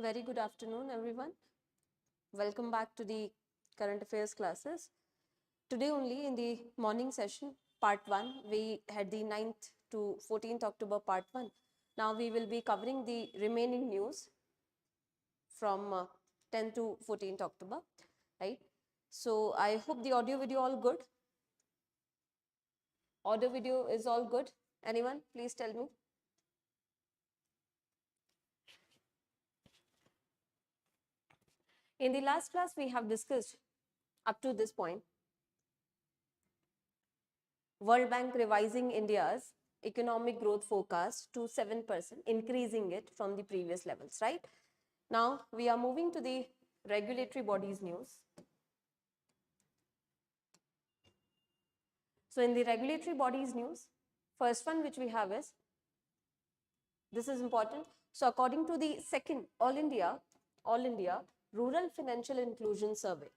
Very good afternoon, everyone. Welcome back to the current affairs classes. Today only in the morning session, part 1, we had the 9th to 14th October part 1. Now we will be covering the remaining news from 10th to 14th October, right? So I hope the audio video all good. Audio video is all good. Anyone? Please tell me. In the last class, we have discussed up to this point, World Bank revising India's economic growth forecast to 7%, increasing it from the previous levels, right? Now, we are moving to the regulatory bodies news. So, in the regulatory bodies news, first one which we have is, this is important. So, according to the second All India Rural Financial Inclusion Survey,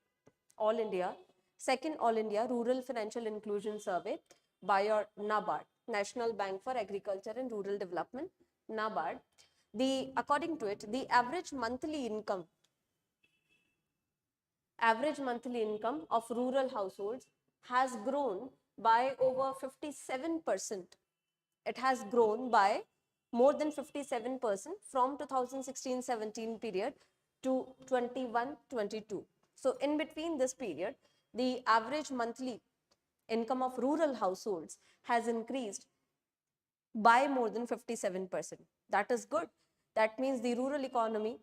second All India Rural Financial Inclusion Survey by your NABARD, National Bank for Agriculture and Rural Development, NABARD, according to it, the average monthly income of rural households has grown by over 57%. It has grown by more than 57% from 2016-17 period to 21-22. So in between this period, the average monthly income of rural households has increased by more than 57%. That is good. That means the rural economy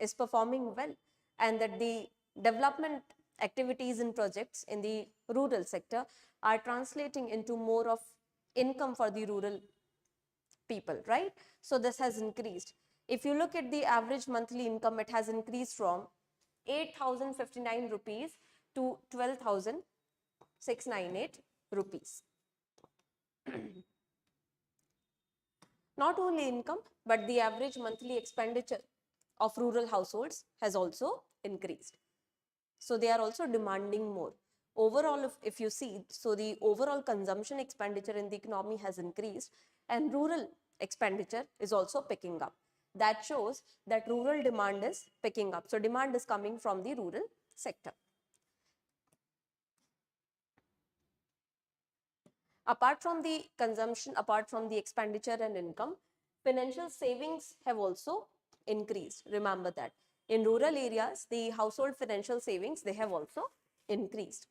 is performing well, and that the development activities and projects in the rural sector are translating into more of income for the rural people, right? So this has increased. If you look at the average monthly income, it has increased from 8,059 rupees to 12,698 rupees. Not only income, but the average monthly expenditure of rural households has also increased. So they are also demanding more. Overall, if you see, so the overall consumption expenditure in the economy has increased, and rural expenditure is also picking up. That shows that rural demand is picking up. So demand is coming from the rural sector. Apart from the consumption, apart from the expenditure and income, financial savings have also increased. Remember that. In rural areas, the household financial savings, they have also increased.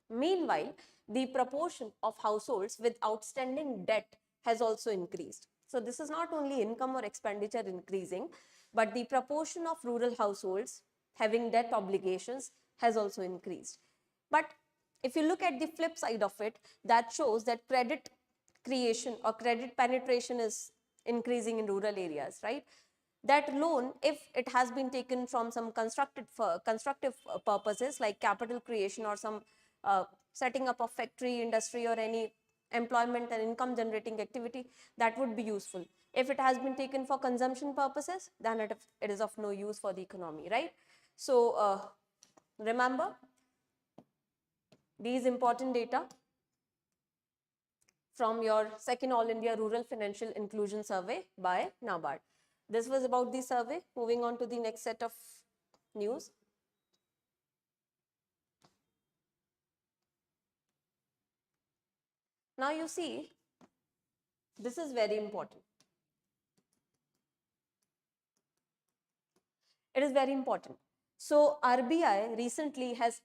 Meanwhile, the proportion of households with outstanding debt has also increased. So this is not only income or expenditure increasing, but the proportion of rural households having debt obligations has also increased. But if you look at the flip side of it, that shows that credit creation or credit penetration is increasing in rural areas, right? That loan, if it has been taken from some constructive purposes like capital creation or some setting up of factory, industry, or any employment and income generating activity, that would be useful. If it has been taken for consumption purposes, then it is of no use for the economy, right? So remember these important data from your second All India Rural Financial Inclusion Survey by NABARD. This was about the survey. Moving on to the next set of news. Now you see, this is very important. It is very important. So RBI recently has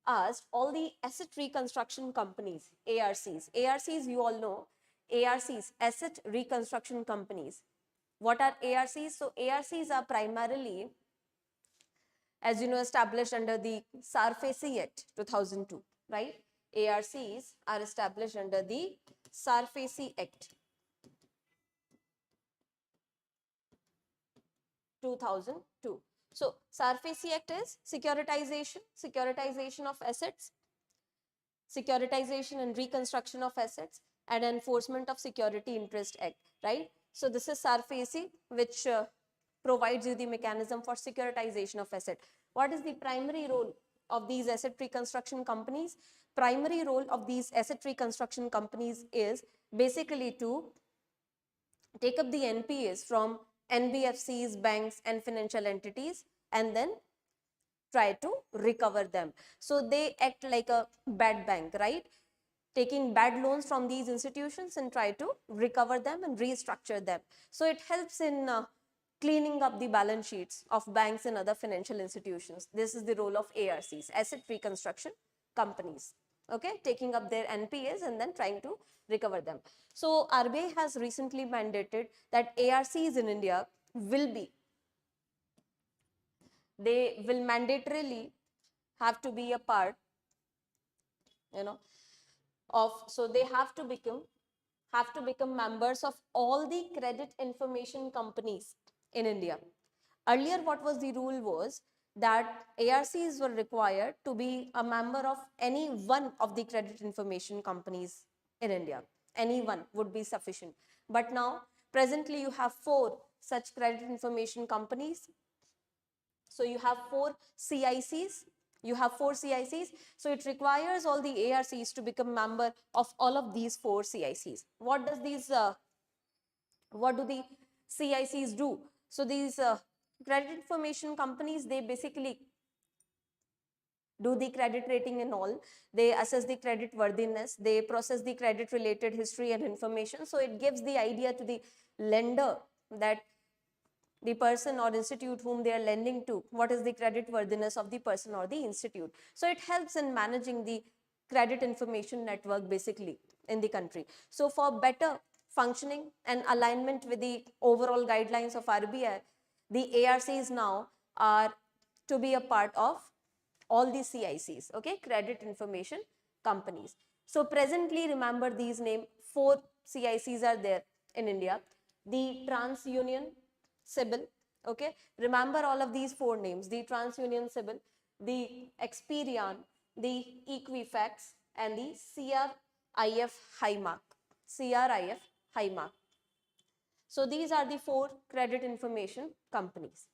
asked all the asset reconstruction companies, ARCs. ARCs, you all know, ARCs, asset reconstruction companies. What are ARCs? So ARCs are primarily, as you know, established under the SARFAESI Act 2002, right? ARCs are established under the SARFAESI Act 2002. So SARFAESI Act is securitization of assets, securitization and reconstruction of assets, and enforcement of security interest act, right? So this is SARFAESI, which provides you the mechanism for securitization of asset. What is the primary role of these asset reconstruction companies? Primary role of these asset reconstruction companies is basically to take up the NPAs from NBFCs, banks and financial entities and then try to recover them. So they act like a bad bank, right? Taking bad loans from these institutions and try to recover them and restructure them. So it helps in cleaning up the balance sheets of banks and other financial institutions. This is the role of ARCs, asset reconstruction companies, okay, taking up their NPAs and then trying to recover them. So RBI has recently mandated that ARCs in India they will mandatorily have to be a part, so they have to become members of all the credit information companies in India. Earlier, what was the rule was that ARCs were required to be a member of any one of the credit information companies in India. Any one would be sufficient. But now, presently, you have 4 such credit information companies. So you have 4 CICs. So it requires all the ARCs to become member of all of these 4 CICs. What do the CICs do? So these credit information companies, they basically do the credit rating and all. They assess the credit worthiness. They process the credit related history and information. So it gives the idea to the lender that the person or institute whom they are lending to, what is the credit worthiness of the person or the institute. So it helps in managing the credit information network basically in the country. So for better functioning and alignment with the overall guidelines of RBI, the ARCs now are to be a part of all the CICs, okay, credit information companies. So presently, remember these names, 4 CICs are there in India. The TransUnion CIBIL, okay, remember all of these 4 names, the TransUnion CIBIL, the Experian, the Equifax and the CRIF Highmark. So these are the 4 credit information companies.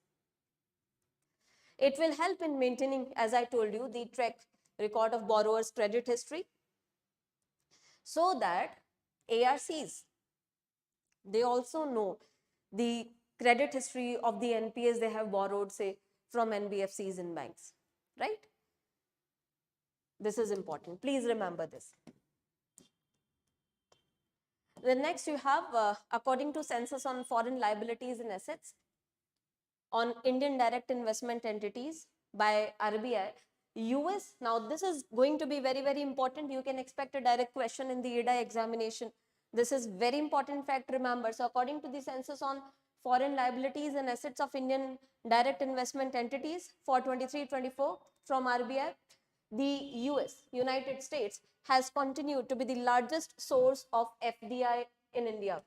It will help in maintaining, as I told you, the track record of borrower's credit history, so that ARCs, they also know the credit history of the NPAs they have borrowed, say, from NBFCs and banks, right? This is important. Please remember this. Then next you have, according to census on foreign liabilities and assets on Indian direct investment entities by RBI, US, now this is going to be very, very important. You can expect a direct question in the IRDAI examination. This is very important fact, remember. So according to the census on foreign liabilities and assets of Indian direct investment entities for 23-24 from RBI, the US, United States, has continued to be the largest source of FDI in India.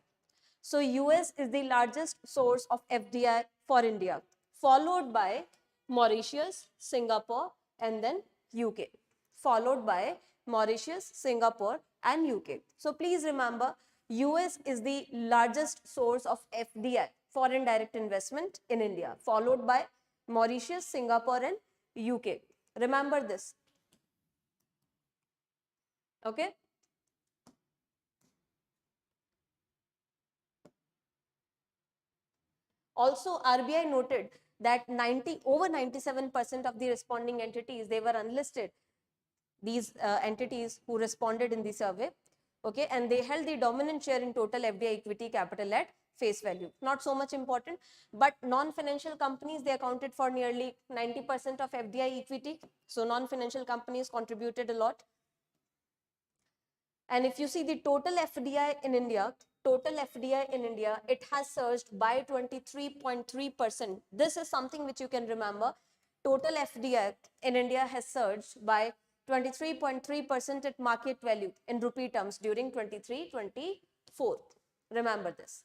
So US is the largest source of FDI for India, followed by Mauritius, Singapore, and then UK. Followed by Mauritius, Singapore, and UK. So please remember, US is the largest source of FDI, foreign direct investment, in India, followed by Mauritius, Singapore, and UK. Remember this. Okay. Also, RBI noted that over 97% of the responding entities, they were unlisted. These entities who responded in the survey, okay, and they held the dominant share in total FDI equity capital at face value. Not so much important, but non-financial companies, they accounted for nearly 90% of FDI equity. So non-financial companies contributed a lot. And if you see the total FDI in India, it has surged by 23.3%. This is something which you can remember. Total FDI in India has surged by 23.3% at market value in rupee terms during 23-24. Remember this.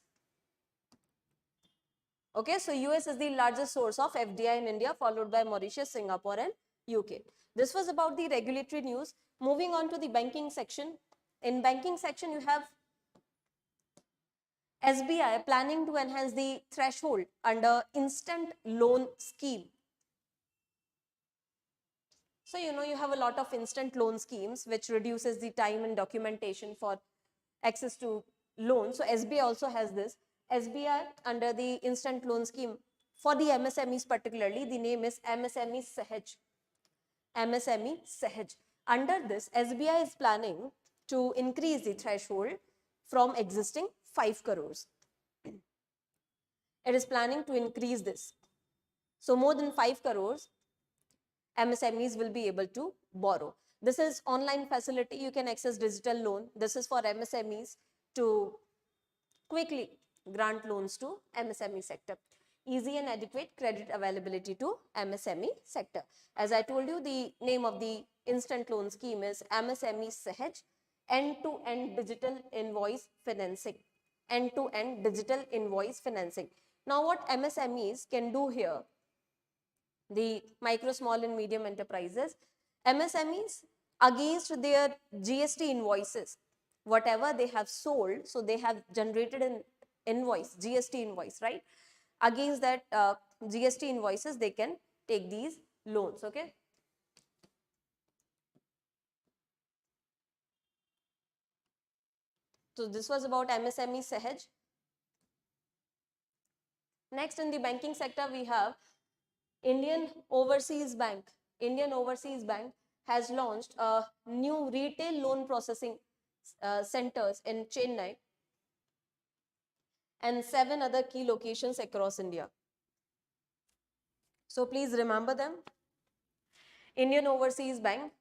Okay, so US is the largest source of FDI in India, followed by Mauritius, Singapore, and UK. This was about the regulatory news. Moving on to the banking section. In banking section, you have SBI planning to enhance the threshold under instant loan scheme. So, you have a lot of instant loan schemes which reduces the time and documentation for access to loans. So, SBI also has this. SBI under the instant loan scheme for the MSMEs particularly, the name is MSME Sahaj. MSME Sahaj. Under this, SBI is planning to increase the threshold from existing 5 crores. It is planning to increase this. So more than 5 crores, MSMEs will be able to borrow. This is online facility. You can access digital loan. This is for MSMEs to quickly grant loans to MSME sector. Easy and adequate credit availability to MSME sector. As I told you, the name of the instant loan scheme is MSME Sahaj, end-to-end digital invoice financing. End-to-end digital invoice financing. Now what MSMEs can do here, the micro, small and medium enterprises, MSMEs against their GST invoices, whatever they have sold, so they have generated an invoice, GST invoice, right? Against that GST invoices, they can take these loans, okay? So this was about MSME Sahaj. Next, in the banking sector, we have Indian Overseas Bank. Indian Overseas Bank has launched a new retail loan processing centers in Chennai and 7 other key locations across India. So please remember them. Indian Overseas Bank,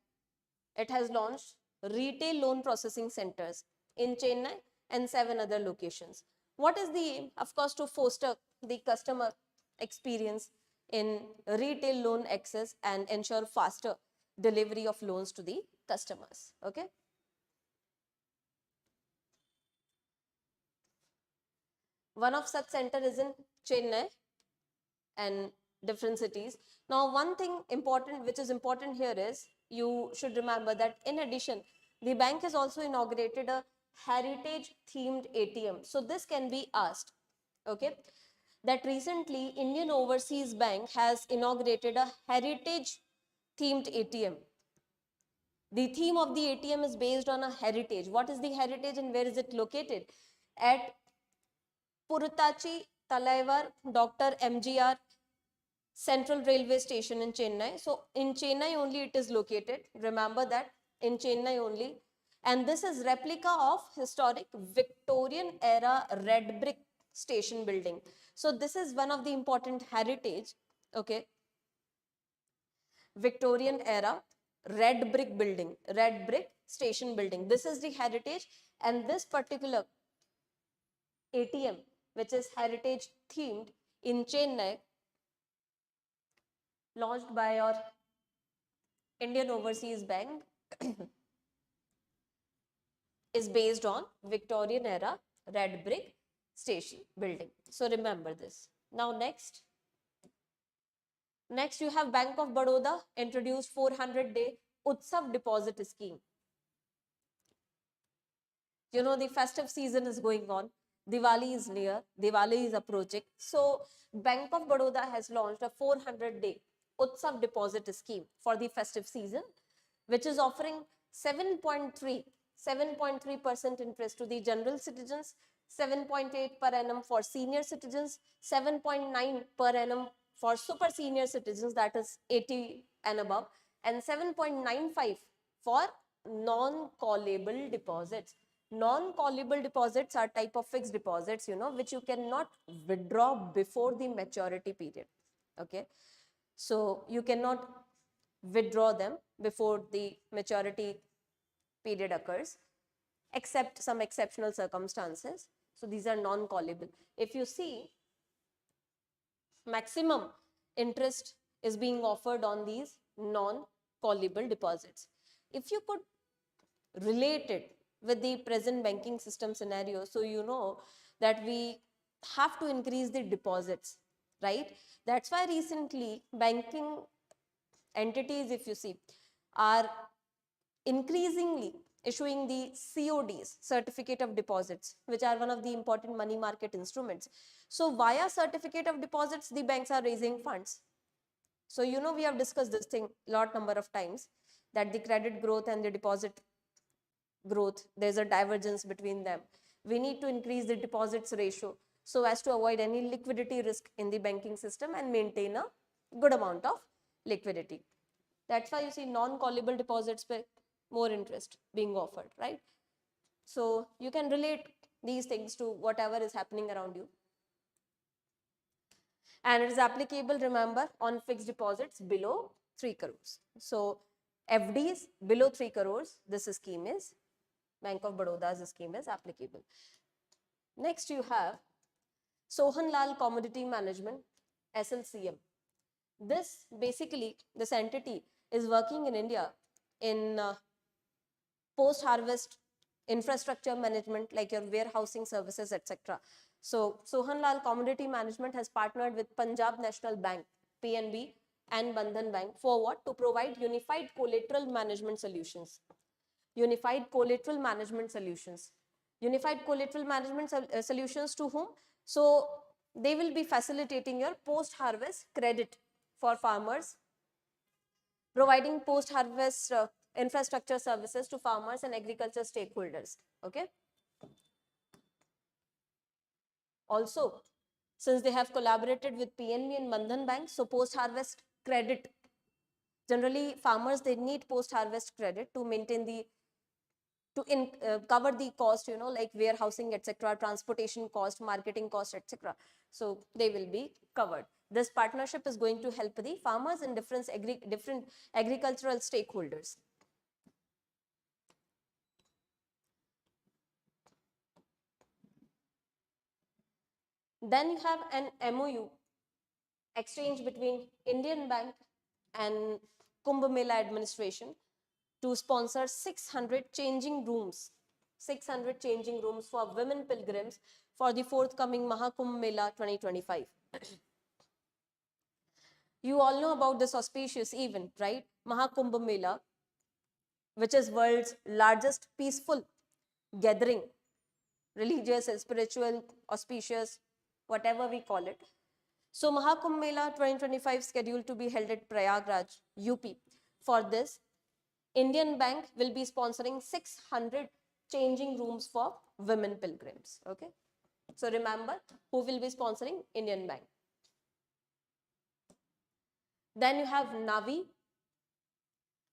it has launched retail loan processing centers in Chennai and 7 other locations. What is the aim? Of course, to foster the customer experience in retail loan access and ensure faster delivery of loans to the customers, okay? One of such center is in Chennai and different cities. Now, one thing important, which is important here is, you should remember that in addition, the bank has also inaugurated a heritage themed ATM. So this can be asked, okay, that recently Indian Overseas Bank has inaugurated a heritage themed ATM. The theme of the ATM is based on a heritage. What is the heritage and where is it located? At Purutachi Talaivar Dr. MGR Central Railway Station in Chennai. So in Chennai only it is located. Remember that, in Chennai only. And this is replica of historic Victorian era red brick station building. So this is one of the important heritage, okay? Victorian era red brick building, red brick station building. This is the heritage, and this particular ATM, which is heritage themed in Chennai, launched by your Indian Overseas Bank, is based on Victorian era red brick station building. So remember this. Now next you have Bank of Baroda introduced 400-day Utsav deposit scheme. You know, the festive season is going on. Diwali is near. Diwali is approaching. So Bank of Baroda has launched a 400-day Utsav deposit scheme for the festive season, which is offering 7.3% interest to the general citizens, 7.8 per annum for senior citizens, 7.9 per annum for super senior citizens, that is 80 and above, and 7.95 for non-callable deposits. Non-callable deposits are type of fixed deposits, you know, which you cannot withdraw before the maturity period, okay? So you cannot withdraw them before the maturity period occurs, except some exceptional circumstances. So these are non-callable. If you see, maximum interest is being offered on these non-callable deposits. If you could relate it with the present banking system scenario, so you know that we have to increase the deposits, right? That's why recently banking entities, if you see, are increasingly issuing the CODs, certificate of deposits, which are one of the important money market instruments. So via certificate of deposits, the banks are raising funds. So you know, we have discussed this thing lot number of times, that the credit growth and the deposit growth, there's a divergence between them. We need to increase the deposits ratio. so as to avoid any liquidity risk in the banking system and maintain a good amount of liquidity. That's why you see non-callable deposits pay more interest being offered, right? So you can relate these things to whatever is happening around you. And it is applicable, remember, on fixed deposits below 3 crores. So FDs below 3 crores, this scheme is, Bank of Baroda's scheme is applicable. Next you have Sohan Lal Commodity Management, SLCM. This basically, this entity is working in India in post-harvest infrastructure management, like your warehousing services, etc. So Sohan Lal Commodity Management has partnered with Punjab National Bank, PNB, and Bandhan Bank for what? To provide unified collateral management solutions. Unified collateral management solutions. Unified collateral management solutions to whom? So they will be facilitating your post-harvest credit for farmers, providing post-harvest infrastructure services to farmers and agriculture stakeholders. Okay. Also, since they have collaborated with PNB and Bandhan Bank, so post-harvest credit, generally farmers, they need post-harvest credit to maintain the, cover the cost, you know, like warehousing, etc., transportation cost, marketing cost, etc. So they will be covered. This partnership is going to help the farmers and different agricultural stakeholders. Then you have an MOU, exchange between Indian Bank and Kumbh Mela administration to sponsor 600 changing rooms, 600 changing rooms for women pilgrims for the forthcoming Mahakumbh Mela 2025. You all know about this auspicious event, right? Mahakumbh Mela, which is world's largest peaceful gathering, religious, spiritual, auspicious, whatever we call it. So Mahakumbh Mela 2025 scheduled to be held at Prayagraj, UP. For this, Indian Bank will be sponsoring 600 changing rooms for women pilgrims. Okay. So remember, who will be sponsoring? Indian Bank. Then you have Navi,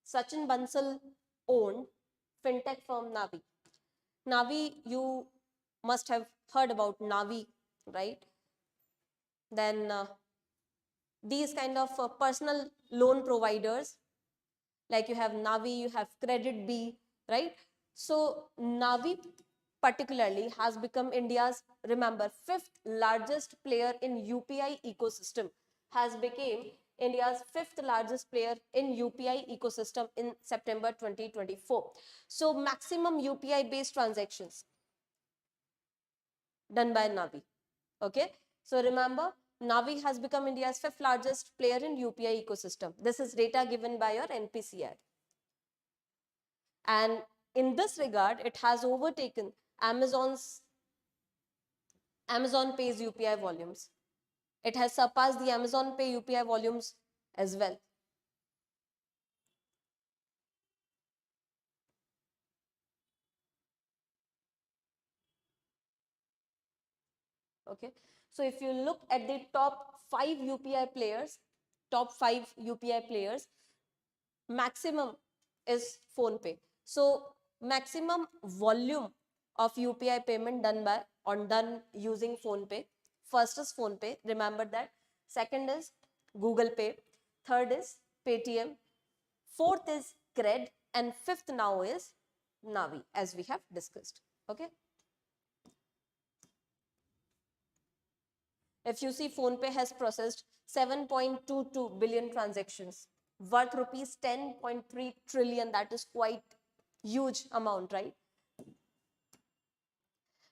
Sachin Bansal owned fintech firm Navi. Navi, you must have heard about Navi, right? Then these kind of personal loan providers, like you have Navi, you have CrackGradeB, right? So Navi particularly has become India's, remember, 5th largest player in UPI ecosystem, has become India's 5th largest player in UPI ecosystem in September 2024. So maximum UPI based transactions done by Navi. Okay. So remember, Navi has become India's 5th largest player in UPI ecosystem. This is data given by your NPCI. And in this regard, it has overtaken Amazon Pay's UPI volumes. It has surpassed the Amazon Pay UPI volumes as well. Okay. So if you look at the top 5 UPI players, maximum is PhonePe. So maximum volume of UPI payment done using PhonePe. First is PhonePe, remember that. Second is Google Pay. Third is Paytm. Fourth is Cred, and fifth now is Navi, as we have discussed. Okay. If you see, PhonePe has processed 7.22 billion transactions worth rupees 10.3 trillion. That is quite huge amount, right?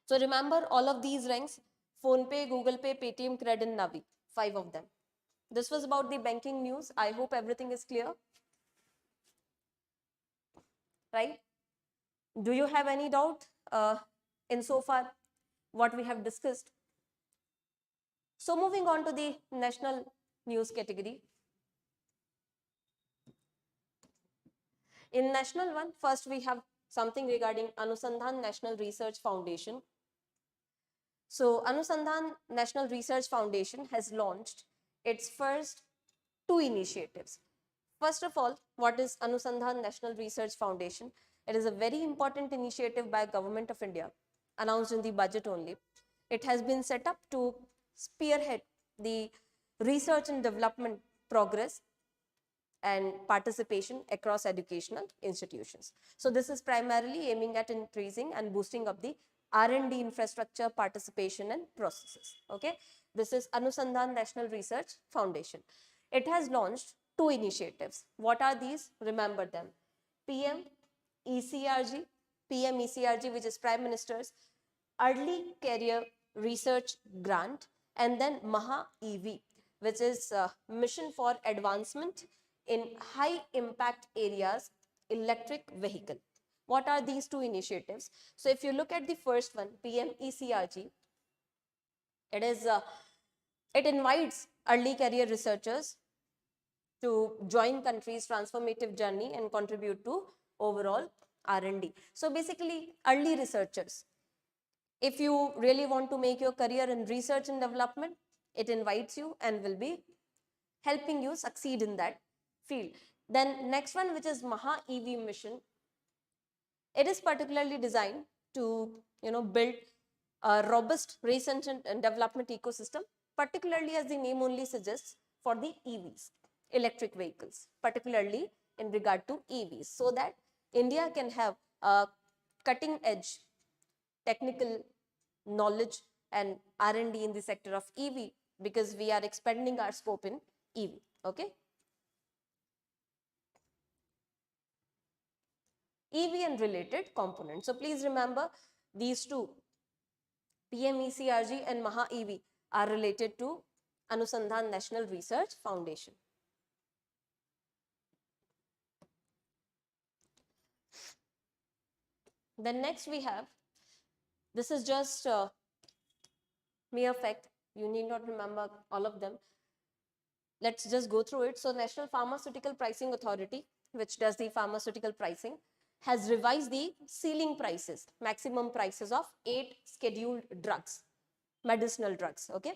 So remember all of these ranks: PhonePe, Google Pay, Paytm, Cred, and Navi. 5 of them. This was about the banking news. I hope everything is clear. Right? Do you have any doubt in so far what we have discussed? So moving on to the national news category. In national one, first we have something regarding Anusandhan National Research Foundation. So Anusandhan National Research Foundation has launched its first two initiatives. First of all, what is Anusandhan National Research Foundation? It is a very important initiative by Government of India, announced in the budget only. It has been set up to spearhead the research and development progress and participation across educational institutions. So this is primarily aiming at increasing and boosting up the R&D infrastructure, participation and processes. Okay, this is Anusandhan National Research Foundation. It has launched two initiatives. What are these? Remember them. PM ECRG, PM ECRG, which is Prime Minister's Early Career Research Grant, and then Maha EV, which is Mission for Advancement in High Impact Areas Electric Vehicle. What are these two initiatives? So if you look at the first one, PM ECRG, it invites early career researchers to join country's transformative journey and contribute to overall R&D. So basically, early researchers, if you really want to make your career in research and development, it invites you and will be helping you succeed in that field. Then next one, which is Maha EV mission, it is particularly designed to build a robust research and development ecosystem, particularly as the name only suggests, for the EVs, electric vehicles, particularly in regard to EVs, so that India can have a cutting edge technical knowledge and R&D in the sector of EV, because we are expanding our scope in EV. Okay. EV and related components. So please remember, these two, PM ECRG and Maha EV, are related to Anusandhan National Research Foundation. Then next we have, this is just mere fact, you need not remember all of them. Let's just go through it. So National Pharmaceutical Pricing Authority, which does the pharmaceutical pricing, has revised the ceiling prices, maximum prices of 8 scheduled drugs, medicinal drugs. Okay.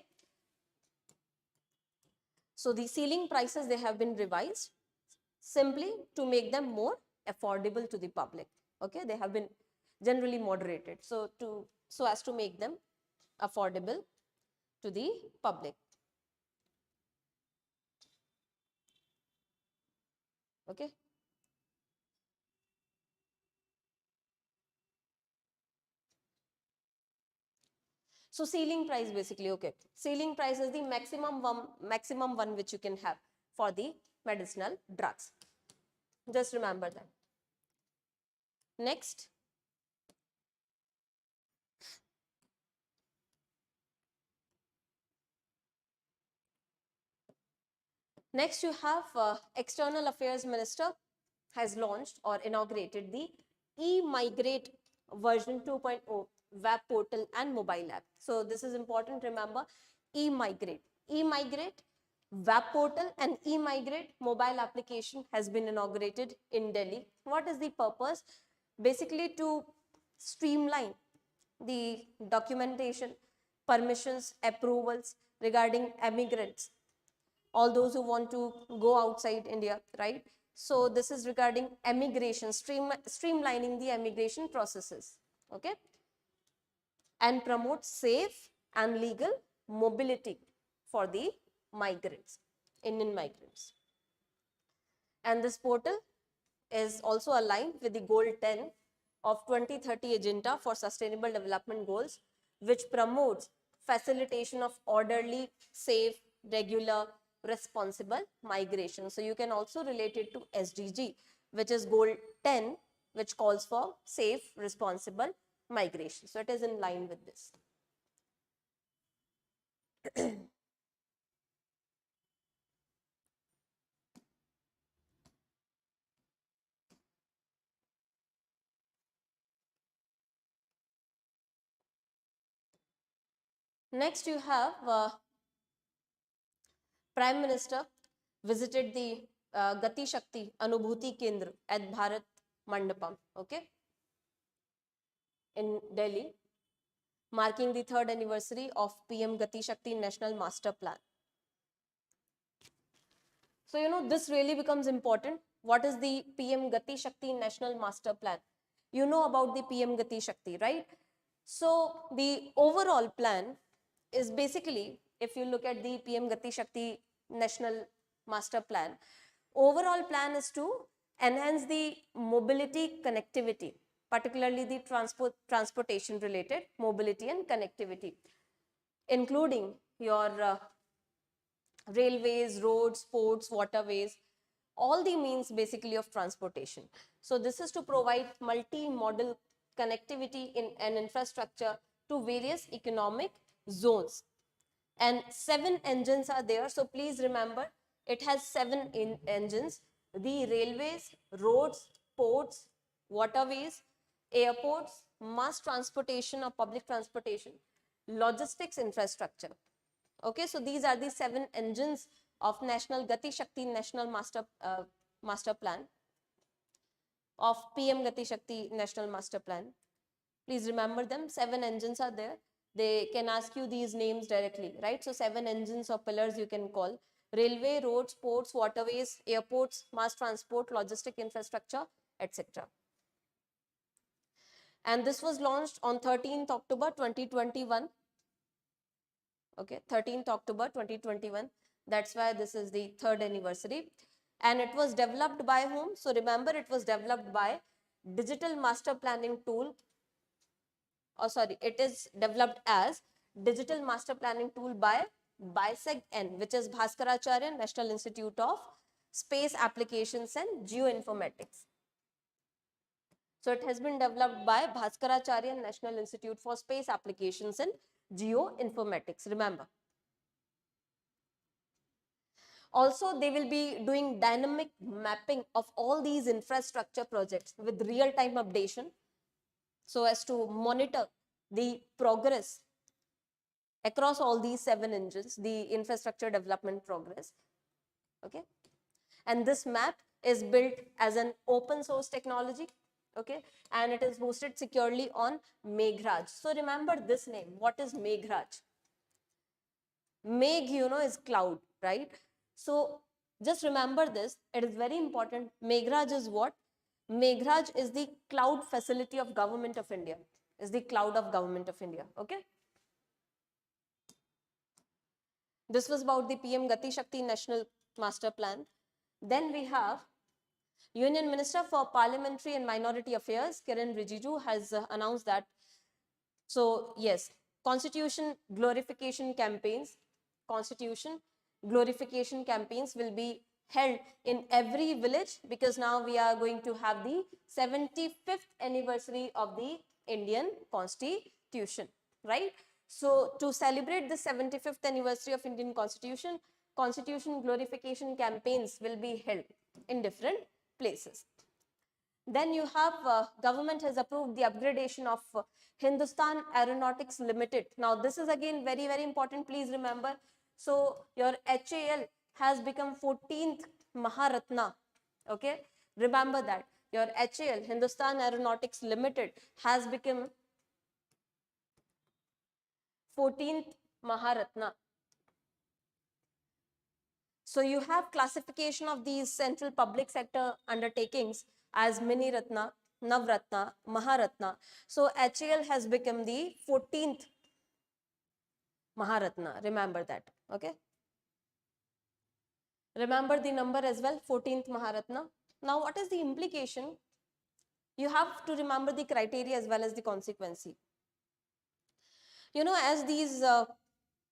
So the ceiling prices, they have been revised simply to make them more affordable to the public. Okay. They have been generally moderated, so as to make them affordable to the public. Okay. So ceiling price, basically, okay. Ceiling price is the maximum one which you can have for the medicinal drugs. Just remember that. Next. Next you have External Affairs Minister has launched or inaugurated the e-migrate version 2.0 web portal and mobile app. So this is important, remember, e-migrate. E-migrate web portal and e-migrate mobile application has been inaugurated in Delhi. What is the purpose? Basically to streamline the documentation, permissions, approvals regarding immigrants, all those who want to go outside India, right? So this is regarding immigration, streamlining the immigration processes, okay? And promote safe and legal mobility for the migrants, Indian migrants. And this portal is also aligned with the Goal 10 of 2030 Agenda for Sustainable Development Goals, which promotes facilitation of orderly, safe, regular, responsible migration. So you can also relate it to SDG, which is Goal 10, which calls for safe, responsible migration. So it is in line with this. Next you have Prime Minister visited the Gati Shakti Anubhuti Kendra at Bharat Mandapam, okay, in Delhi. marking the 3rd anniversary of PM Gati Shakti National Master Plan. So, this really becomes important. What is the PM Gati Shakti National Master Plan? You know about the PM Gati Shakti, right? So, the overall plan is basically, if you look at the PM Gati Shakti National Master Plan, overall plan is to enhance the mobility connectivity, particularly the transportation related mobility and connectivity, including your railways, roads, ports, waterways, all the means basically of transportation. So this is to provide multi-modal connectivity in an infrastructure to various economic zones. And 7 engines are there. So please remember, it has 7 engines: the railways, roads, ports, waterways, airports, mass transportation or public transportation, logistics infrastructure. Okay, so these are the 7 engines of National Gati Shakti National Master Plan, of PM Gati Shakti National Master Plan. Please remember them. 7 engines are there. They can ask you these names directly, right? So 7 engines or pillars you can call: railway, roads, ports, waterways, airports, mass transport, logistic infrastructure, etc. And this was launched on 13th October 2021. Okay, 13th October 2021. That's why this is the 3rd anniversary. And it was developed by whom? So remember, it was developed by Digital Master Planning Tool. Oh, sorry, it is developed as Digital Master Planning Tool by BISEG-N, which is Bhaskaracharya National Institute of Space Applications and Geoinformatics. So it has been developed by Bhaskaracharya National Institute for Space Applications and Geoinformatics, remember. Also, they will be doing dynamic mapping of all these infrastructure projects with real-time updation, so as to monitor the progress across all these 7 engines, the infrastructure development progress. Okay, and this map is built as an open source technology. Okay, and it is hosted securely on Meghraj. So remember this name. What is Meghraj? Megh, is cloud, right? So just remember this. It is very important. Meghraj is what? Meghraj is the cloud facility of Government of India. Is the cloud of Government of India. Okay. This was about the PM Gati Shakti National Master Plan. Then we have Union Minister for Parliamentary and Minority Affairs, Kiran Rijiju, has announced that. So yes, Constitution glorification campaigns will be held in every village, because now we are going to have the 75th anniversary of the Indian Constitution, right? So to celebrate the 75th anniversary of Indian Constitution, Constitution glorification campaigns will be held in different places. Then you have government has approved the upgradation of Hindustan Aeronautics Limited. Now this is again very, very important. Please remember. So your HAL has become 14th Maharatna. Okay, remember that your HAL, Hindustan Aeronautics Limited, has become 14th Maharatna. So you have classification of these central public sector undertakings as Mini Ratna, Navratna, Maharatna. So HAL has become the 14th Maharatna. Remember that. Okay. Remember the number as well, 14th Maharatna. Now what is the implication? You have to remember the criteria as well as the consequence. As these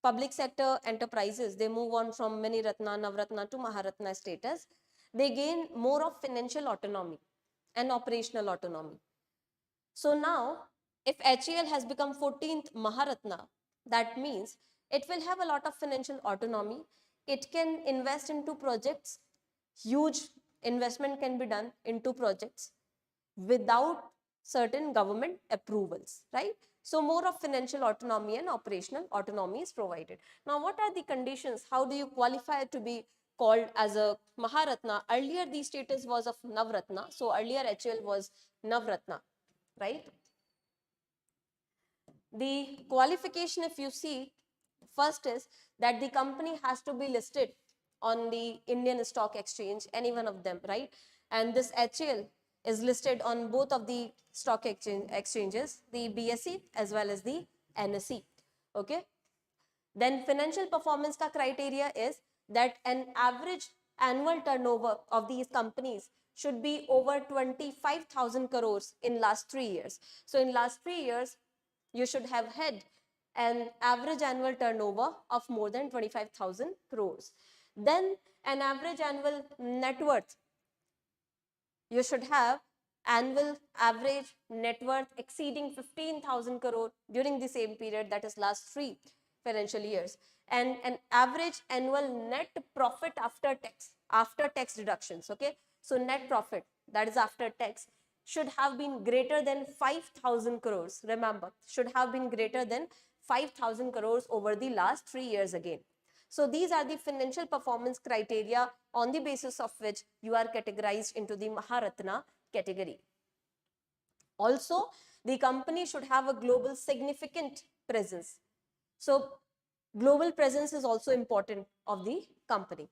public sector enterprises, they move on from Mini Ratna, Navratna to Maharatna status, they gain more of financial autonomy and operational autonomy. So now, if HAL has become 14th Maharatna, that means it will have a lot of financial autonomy. It can invest into projects. Huge investment can be done into projects without certain government approvals, right? So more of financial autonomy and operational autonomy is provided. Now, what are the conditions? How do you qualify to be called as a Maharatna? Earlier, the status was of Navratna. So earlier HAL was Navratna, right? The qualification, if you see, first is that the company has to be listed on the Indian Stock Exchange, any one of them, right? And this HAL is listed on both of the stock exchanges, the BSE as well as the NSE. Okay. Then financial performance ka criteria is that an average annual turnover of these companies should be over 25,000 crores in last 3 years. So in last 3 years, you should have had an average annual turnover of more than 25,000 crores. Then an average annual net worth. You should have annual average net worth exceeding 15,000 crore during the same period, that is last 3 financial years, and an average annual net profit after tax deductions. Okay, so net profit, that is after tax, should have been greater than 5,000 crores. Remember, should have been greater than 5,000 crores over the last 3 years again. So these are the financial performance criteria on the basis of which you are categorized into the Maharatna category. Also, the company should have a global significant presence. So global presence is also important of the company.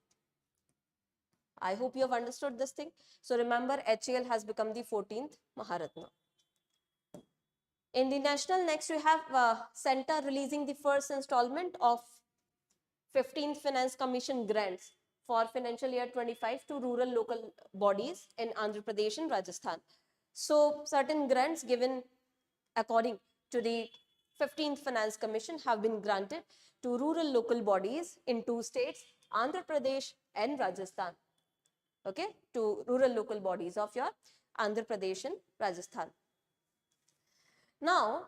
I hope you have understood this thing. So remember, HAL has become the 14th Maharatna. In the national, next we have center releasing the first installment of 15th Finance Commission grants for financial year 25 to rural local bodies in Andhra Pradesh and Rajasthan. So certain grants given according to the 15th Finance Commission have been granted to rural local bodies in 2 states, Andhra Pradesh and Rajasthan. Okay, to rural local bodies of your Andhra Pradesh and Rajasthan. Now,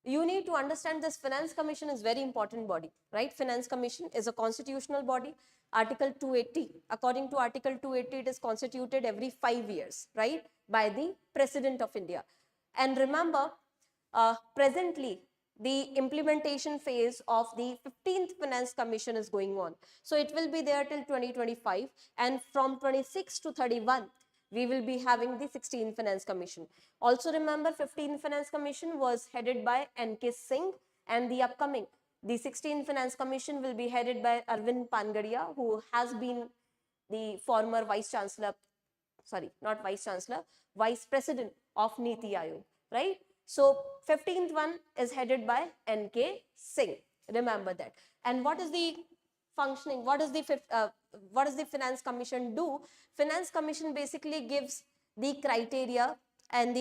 you need to understand this Finance Commission is very important body, right? Finance Commission is a constitutional body. Article 280, according to Article 280, it is constituted every 5 years, right? By the President of India. And remember, presently, the implementation phase of the 15th Finance Commission is going on. So it will be there till 2025, and from 26 to 31, we will be having the 16th Finance Commission. Also remember, 15th Finance Commission was headed by N.K. Singh, and the upcoming, the 16th Finance Commission will be headed by Arvind Pangadia, who has been the former Vice Chancellor, sorry, not Vice Chancellor, Vice President of Niti Aayog, right? So 15th one is headed by N.K. Singh. Remember that. And what is the functioning? What does the Finance Commission do? Finance Commission basically gives the criteria and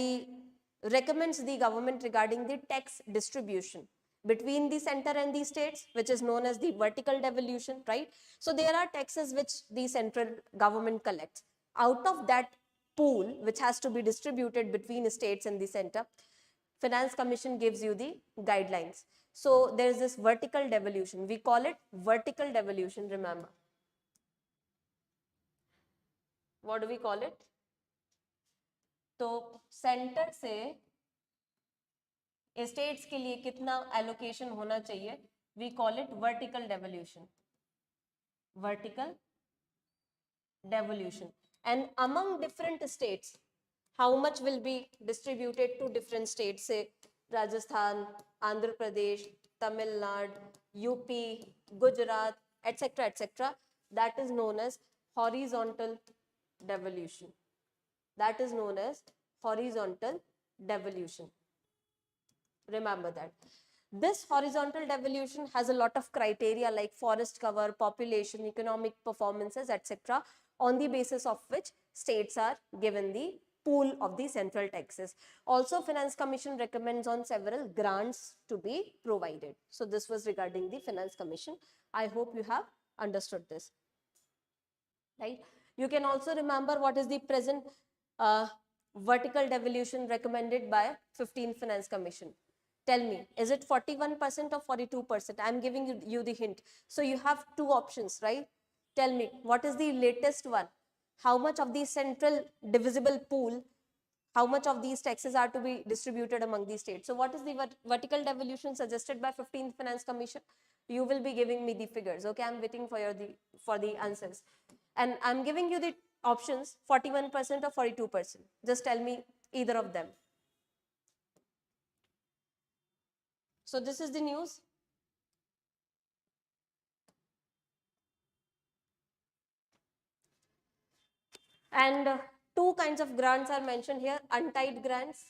recommends the government regarding the tax distribution between the center and the states, which is known as the vertical devolution, right? So there are taxes which the central government collects. Out of that pool, which has to be distributed between states and the center, Finance Commission gives you the guidelines. So there is this vertical devolution. We call it vertical devolution, remember. What do we call it? तो center से states के लिए कितना allocation होना चाहिए, we call it vertical devolution. Vertical devolution. And among different states, how much will be distributed to different states, say Rajasthan, Andhra Pradesh, Tamil Nadu, UP, Gujarat, etc., etc. That is known as horizontal devolution. That is known as horizontal devolution. Remember that. This horizontal devolution has a lot of criteria like forest cover, population, economic performances, etc., on the basis of which states are given the pool of the central taxes. Also, Finance Commission recommends on several grants to be provided. So this was regarding the Finance Commission. I hope you have understood this, right? You can also remember what is the present vertical devolution recommended by 15th Finance Commission. Tell me, is it 41% or 42%? I'm giving you the hint. So you have 2 options, right? Tell me, what is the latest one? How much of the central divisible pool, how much of these taxes are to be distributed among the states? So what is the vertical devolution suggested by 15th Finance Commission? You will be giving me the figures. Okay, I'm waiting for the answers. And I'm giving you the options, 41% or 42%. Just tell me either of them. So this is the news. And two kinds of grants are mentioned here, untied grants.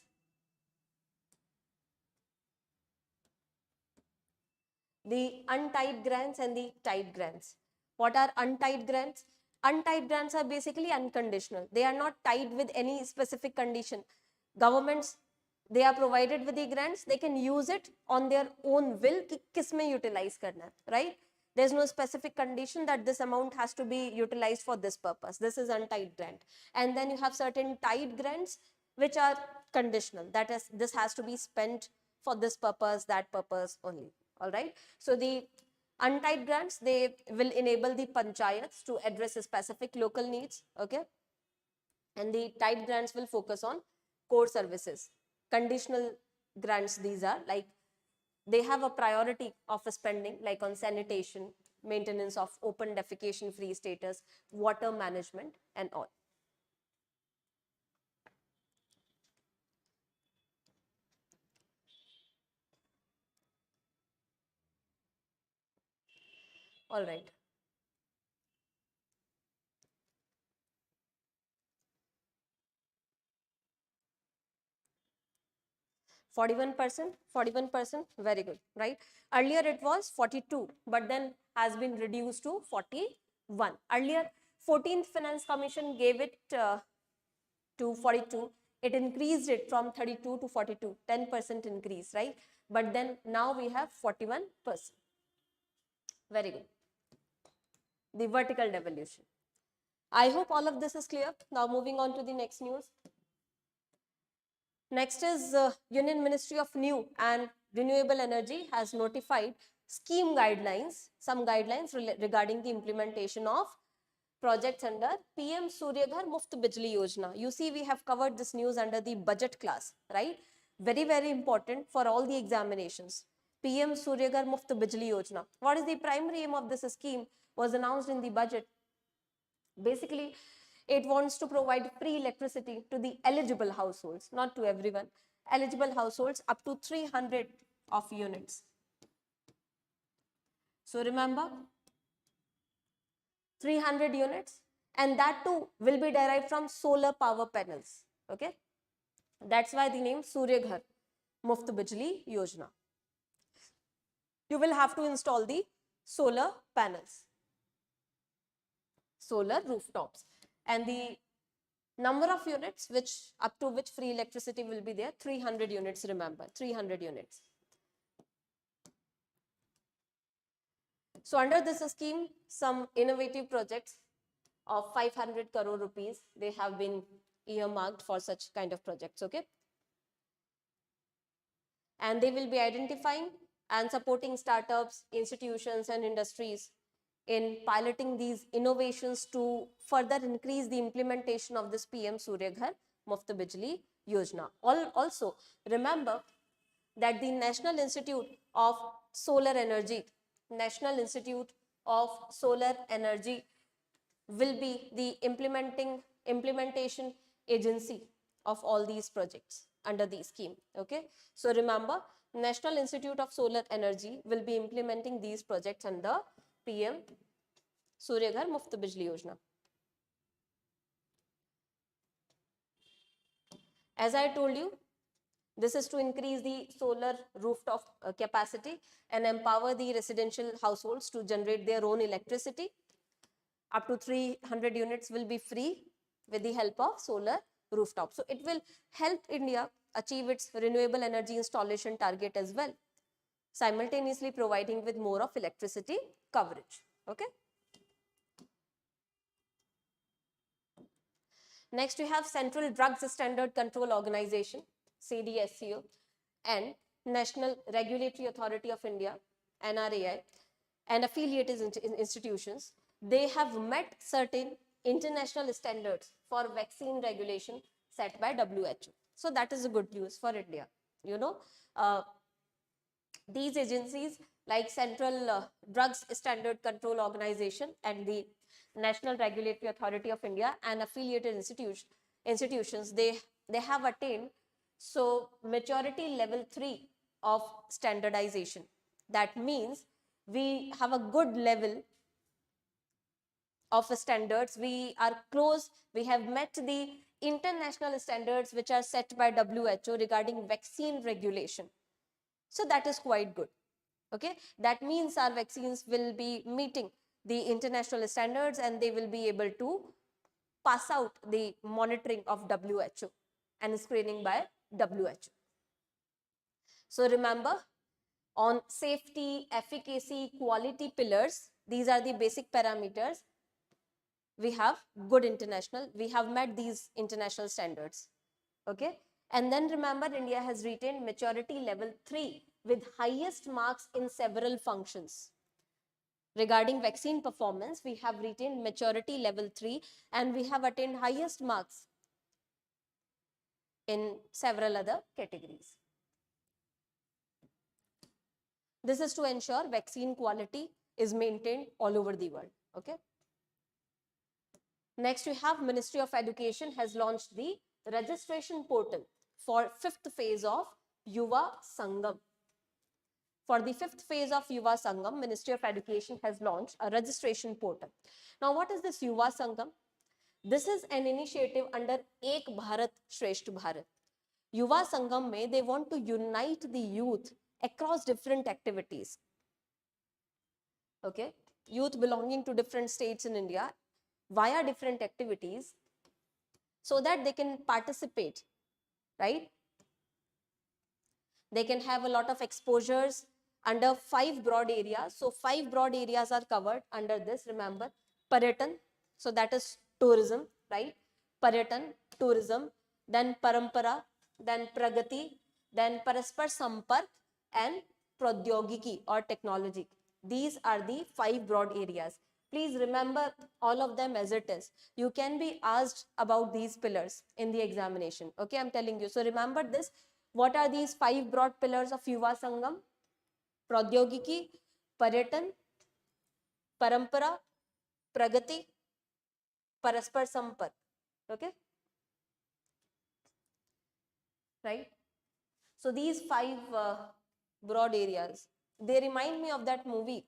The untied grants and the tied grants. What are untied grants? Untied grants are basically unconditional. They are not tied with any specific condition. Governments, they are provided with the grants, they can use it on their own will कि किसमें utilize करना है, right? There's no specific condition that this amount has to be utilized for this purpose. This is untied grant. And then you have certain tied grants which are conditional. That is, this has to be spent for this purpose, that purpose only. All right. So the untied grants, they will enable the panchayats to address specific local needs. Okay. And the tied grants will focus on core services. Conditional grants, these are like they have a priority of spending like on sanitation, maintenance of open defecation free status, water management and all. All right. 41%, very good, right? Earlier it was 42, but then has been reduced to 41. Earlier, 14th Finance Commission gave it to 42. It increased it from 32 to 42, 10% increase, right? But then now we have 41%. Very good. The vertical devolution. I hope all of this is clear. Now moving on to the next news. Next is Union Ministry of New and Renewable Energy has notified scheme guidelines, some guidelines regarding the implementation of projects under PM Surya Ghar Muft Bijli Yojana. You see, we have covered this news under the budget class, right? Very, very important for all the examinations. PM Surya Ghar Muft Bijli Yojana. What is the primary aim of this scheme? Was announced in the budget. Basically, it wants to provide free electricity to the eligible households, not to everyone. Eligible households up to 300 of units. So remember, 300 units, and that too will be derived from solar power panels. Okay, that's why the name Surya Ghar Muft Bijli Yojana. You will have to install the solar panels, solar rooftops, and the number of units which up to which free electricity will be there, 300 units. Remember, 300 units. So under this scheme, some innovative projects of 500 crore rupees, they have been earmarked for such kind of projects. Okay, and they will be identifying and supporting startups, institutions and industries in piloting these innovations to further increase the implementation of this PM Surya Ghar Muft Bijli Yojana. Also, remember that the National Institute of Solar Energy, National Institute of Solar Energy will be the implementation agency of all these projects under the scheme. Okay, so remember, National Institute of Solar Energy will be implementing these projects under PM Surya Ghar Muft Bijli Yojana. As I told you, this is to increase the solar rooftop capacity and empower the residential households to generate their own electricity. Up to 300 units will be free with the help of solar rooftop. So it will help India achieve its renewable energy installation target as well, simultaneously providing with more of electricity coverage. Okay. Next, we have Central Drugs Standard Control Organization, CDSCO, and National Regulatory Authority of India, NRAI, and affiliated institutions. They have met certain international standards for vaccine regulation set by WHO. So that is a good news for India. You know, these agencies like Central Drugs Standard Control Organization and the National Regulatory Authority of India and affiliated institutions, they have attained so maturity level 3 of standardization. That means we have a good level of standards. We are close, we have met the international standards which are set by WHO regarding vaccine regulation. So that is quite good. Okay, that means our vaccines will be meeting the international standards and they will be able to pass out the monitoring of WHO and screening by WHO. So remember, on safety, efficacy, quality pillars, these are the basic parameters. We have good international, we have met these international standards. Okay, and then remember, India has retained maturity level 3 with highest marks in several functions. Regarding vaccine performance, we have retained maturity level 3 and we have attained highest marks in several other categories. This is to ensure vaccine quality is maintained all over the world. Okay. Next, we have Ministry of Education has launched the registration portal for 5th phase of Yuva Sangam. For the 5th phase of Yuva Sangam, Ministry of Education has launched a registration portal. Now, what is this Yuva Sangam? This is an initiative under Ek Bharat Shresth Bharat. Yuva Sangam mein they want to unite the youth across different activities. Okay, youth belonging to different states in India via different activities so that they can participate, right? They can have a lot of exposures under 5 broad areas. So 5 broad areas are covered under this. Remember, Paryatan, so that is tourism, right? Paryatan, tourism, then Parampara, then Pragati, then Paraspar Sampark and Pradyogiki or technology. These are the 5 broad areas. Please remember all of them as it is. You can be asked about these pillars in the examination. Okay, I'm telling you. So remember this. What are these 5 broad pillars of Yuva Sangam? Pradyogiki, Paryatan, Parampara, Pragati, Paraspar Sampark. Okay? Right? So these 5 broad areas, they remind me of that movie,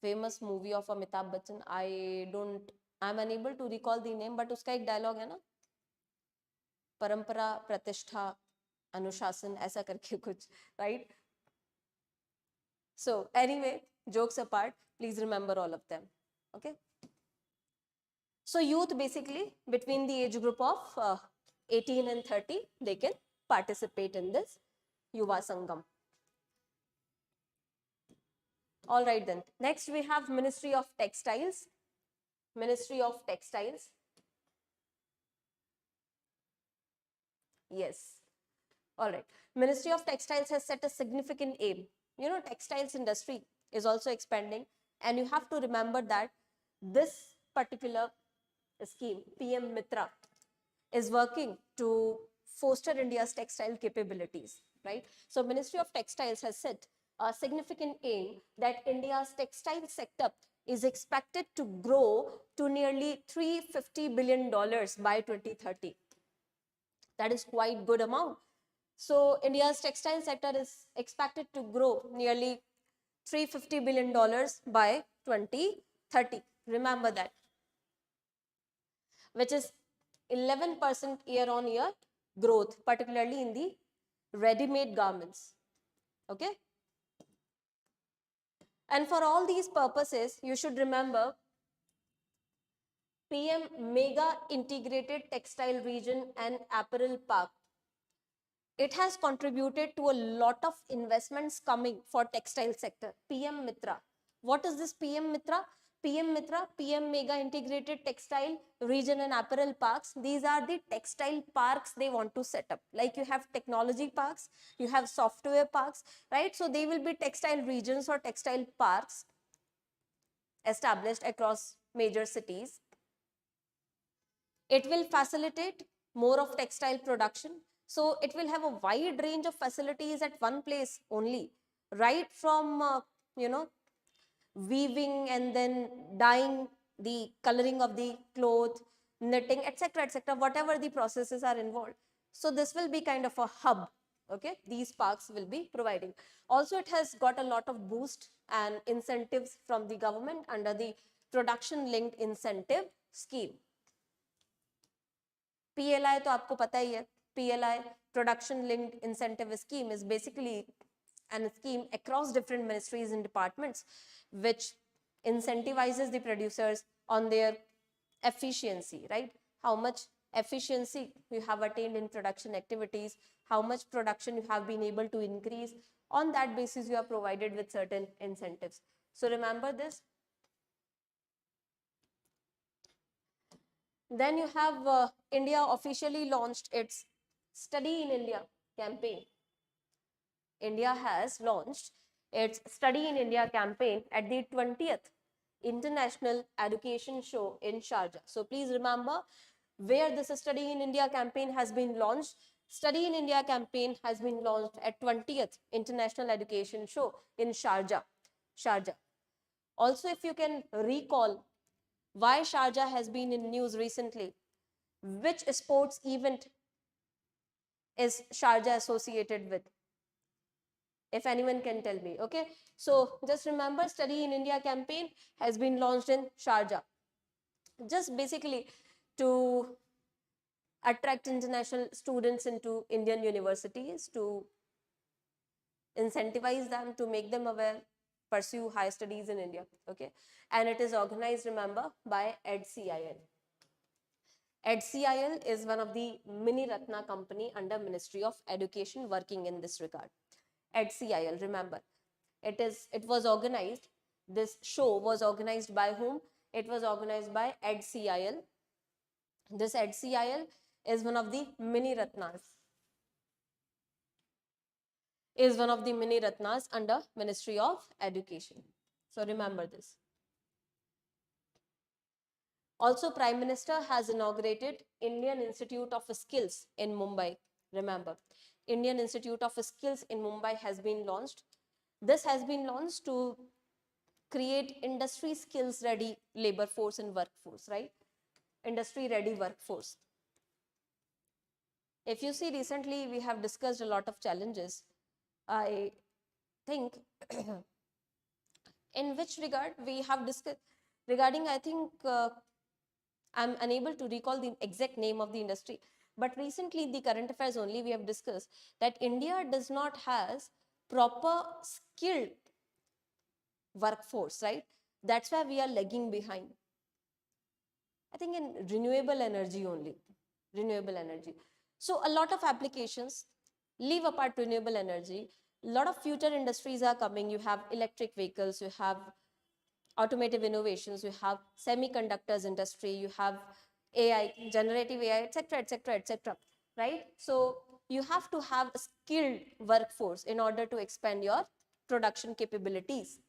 famous movie of Amitabh Bachchan. I'm unable to recall the name, but uska ek dialogue hai na, Parampara, Pratishtha, Anushasan, aisa karke kuch, right? So anyway, jokes apart, please remember all of them. Okay. So youth basically between the age group of 18 and 30, they can participate in this Yuva Sangam. All right then. Next we have Ministry of Textiles. Ministry of Textiles. Yes. All right. Ministry of Textiles has set a significant aim. You know, textiles industry is also expanding, and you have to remember that this particular scheme, PM Mitra, is working to foster India's textile capabilities, right? So Ministry of Textiles has set a significant aim that India's textile sector is expected to grow to nearly $350 billion by 2030. That is quite good amount. So India's textile sector is expected to grow nearly $350 billion by 2030. Remember that. Which is 11% year-on-year growth, particularly in the ready-made garments. Okay. And for all these purposes, you should remember PM Mega Integrated Textile Region and Apparel Park. It has contributed to a lot of investments coming for textile sector. PM Mitra. What is this PM Mitra? PM Mitra, PM Mega Integrated Textile Region and Apparel Parks. These are the textile parks they want to set up. Like you have technology parks, you have software parks, right? So they will be textile regions or textile parks established across major cities. It will facilitate more of textile production. So it will have a wide range of facilities at one place only, right from, weaving and then dyeing, the coloring of the cloth, knitting, etc., etc., whatever the processes are involved. So this will be kind of a hub Okay, these parks will be providing. Also, it has got a lot of boost and incentives from the government under the production linked incentive scheme. PLI तो आपको पता ही है, PLI production linked incentive scheme is basically an scheme across different ministries and departments which incentivizes the producers on their efficiency, right? How much efficiency you have attained in production activities, how much production you have been able to increase. On that basis, you are provided with certain incentives. So remember this. Then you have India officially launched its Study in India campaign. India has launched its Study in India campaign at the 20th International Education Show in Sharjah. So please remember where this Study in India campaign has been launched. Study in India campaign has been launched at 20th International Education Show in Sharjah. Also, if you can recall why Sharjah has been in news recently, which sports event is Sharjah associated with? If anyone can tell me, okay? So just remember, Study in India campaign has been launched in Sharjah. Just basically to attract international students into Indian universities, to incentivize them, to make them aware, pursue higher studies in India, okay? And it is organized, remember, by EDCIL. EDCIL is one of the mini Ratna company under Ministry of Education working in this regard. EDCIL, remember, it was organized, this show was organized by whom? It was organized by EDCIL. This EDCIL is one of the mini Ratnas. Is one of the mini Ratnas under Ministry of Education. So remember this. Also, Prime Minister has inaugurated Indian Institute of Skills in Mumbai. Remember, Indian Institute of Skills in Mumbai has been launched. This has been launched to create industry skills ready labor force and workforce, right? Industry ready workforce. If you see, recently we have discussed a lot of challenges. I think in which regard we have discussed regarding, I think I'm unable to recall the exact name of the industry, but recently the current affairs only we have discussed that India does not has proper skilled workforce, right? That's why we are lagging behind. I think in renewable energy only, renewable energy. So a lot of applications, leave apart renewable energy, a lot of future industries are coming. You have electric vehicles, you have automotive innovations, you have semiconductors industry, you have AI, generative AI, etc., etc., etc., right? So you have to have a skilled workforce in order to expand your production capabilities.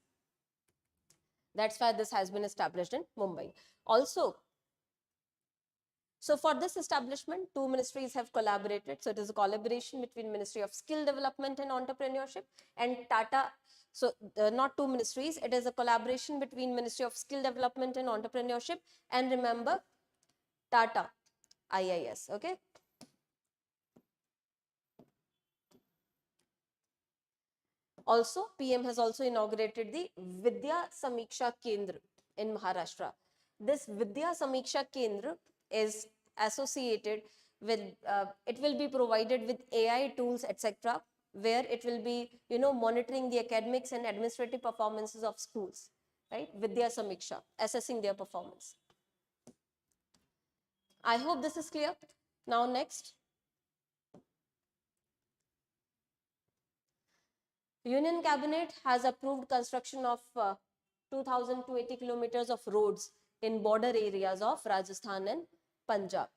That's why this has been established in Mumbai. Also, so for this establishment, two ministries have collaborated. So it is a collaboration between Ministry of Skill Development and Entrepreneurship and Tata. So not two ministries, it is a collaboration between Ministry of Skill Development and Entrepreneurship and remember Tata IIS, okay? Also, PM has also inaugurated the Vidya Samiksha Kendra in Maharashtra. This Vidya Samiksha Kendra is associated with, it will be provided with AI tools, etc., where it will be, monitoring the academics and administrative performances of schools, right? Vidya Samiksha, assessing their performance. I hope this is clear. Now next. Union Cabinet has approved construction of 2,280 kilometers of roads in border areas of Rajasthan and Punjab,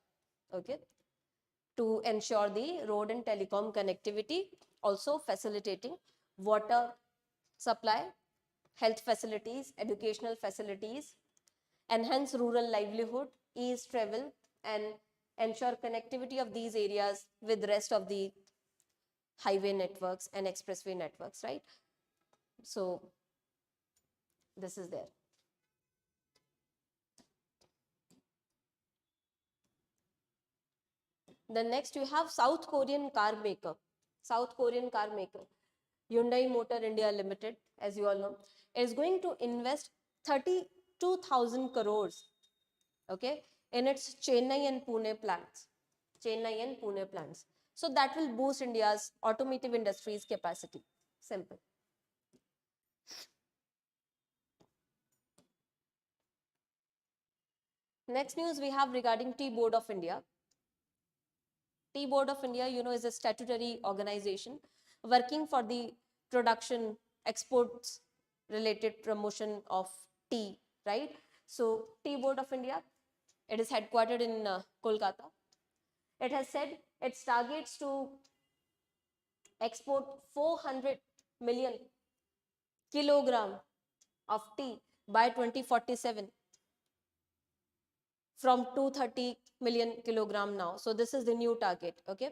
okay, to ensure the road and telecom connectivity, also facilitating water supply, health facilities, educational facilities, enhance rural livelihood, ease travel, and ensure connectivity of these areas with rest of the highway networks and expressway networks, right? So this is there. Then next you have South Korean car maker South Korean car maker, Hyundai Motor India Limited, as you all know, is going to invest 32,000 crores, okay, in its Chennai and Pune plants. Chennai and Pune plants. So that will boost India's automotive industry's capacity. Simple. Next news we have regarding Tea Board of India. Tea Board of India, you know, is a statutory organization working for the production, exports related promotion of tea, right? So Tea Board of India, it is headquartered in Kolkata. It has said its targets to export 400 million kilogram of tea by 2047 from 230 million kilogram now. So this is the new target, okay?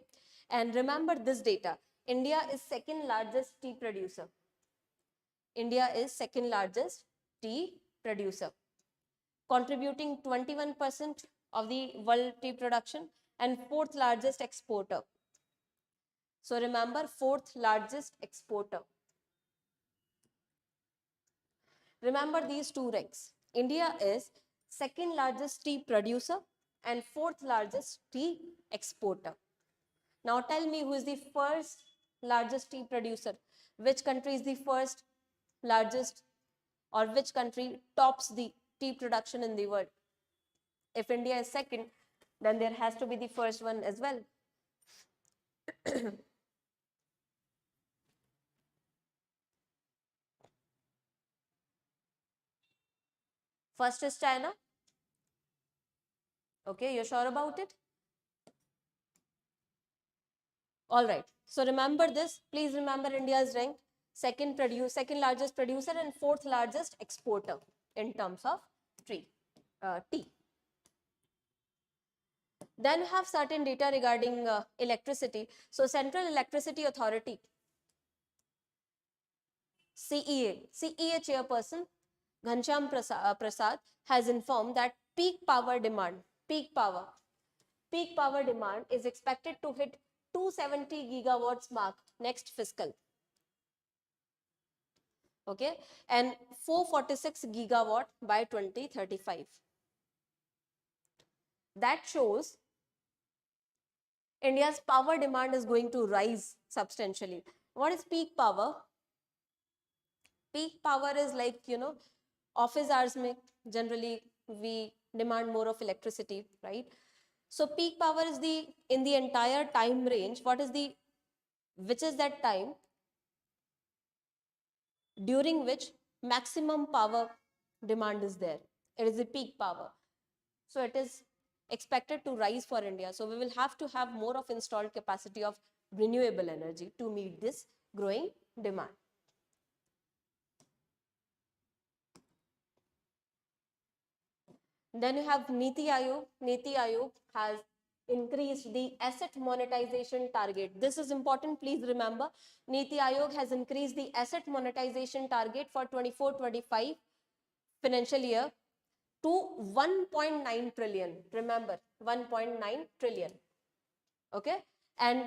And remember this data, India is second largest tea producer. India is second largest tea producer, contributing 21% of the world tea production and fourth largest exporter. So remember, fourth largest exporter. Remember these two ranks. India is second largest tea producer and fourth largest tea exporter. Now tell me who is the first largest tea producer? Which country is the first largest, or which country tops the tea production in the world? If India is second, then there has to be the first one as well. First is China. Okay, you're sure about it? All right. So remember this. Please remember India's rank second largest producer and fourth largest exporter in terms of tea. Then you have certain data regarding electricity. So Central Electricity Authority, CEA chairperson Ghanshyam Prasad has informed that peak power demand is expected to hit 270 gigawatts mark next fiscal. Okay, and 446 gigawatt by 2035. That shows India's power demand is going to rise substantially. What is peak power? Peak power is like, you know, office hours mein generally we demand more of electricity, right? So peak power is in the entire time range, which is that time during which maximum power demand is there. It is the peak power. So it is expected to rise for India. So we will have to have more of installed capacity of renewable energy to meet this growing demand. Then you have Niti Aayog. Niti Aayog has increased the asset monetization target. This is important, please remember. Niti Aayog has increased the asset monetization target for 24-25 financial year to 1.9 trillion. Remember, 1.9 trillion. Okay, and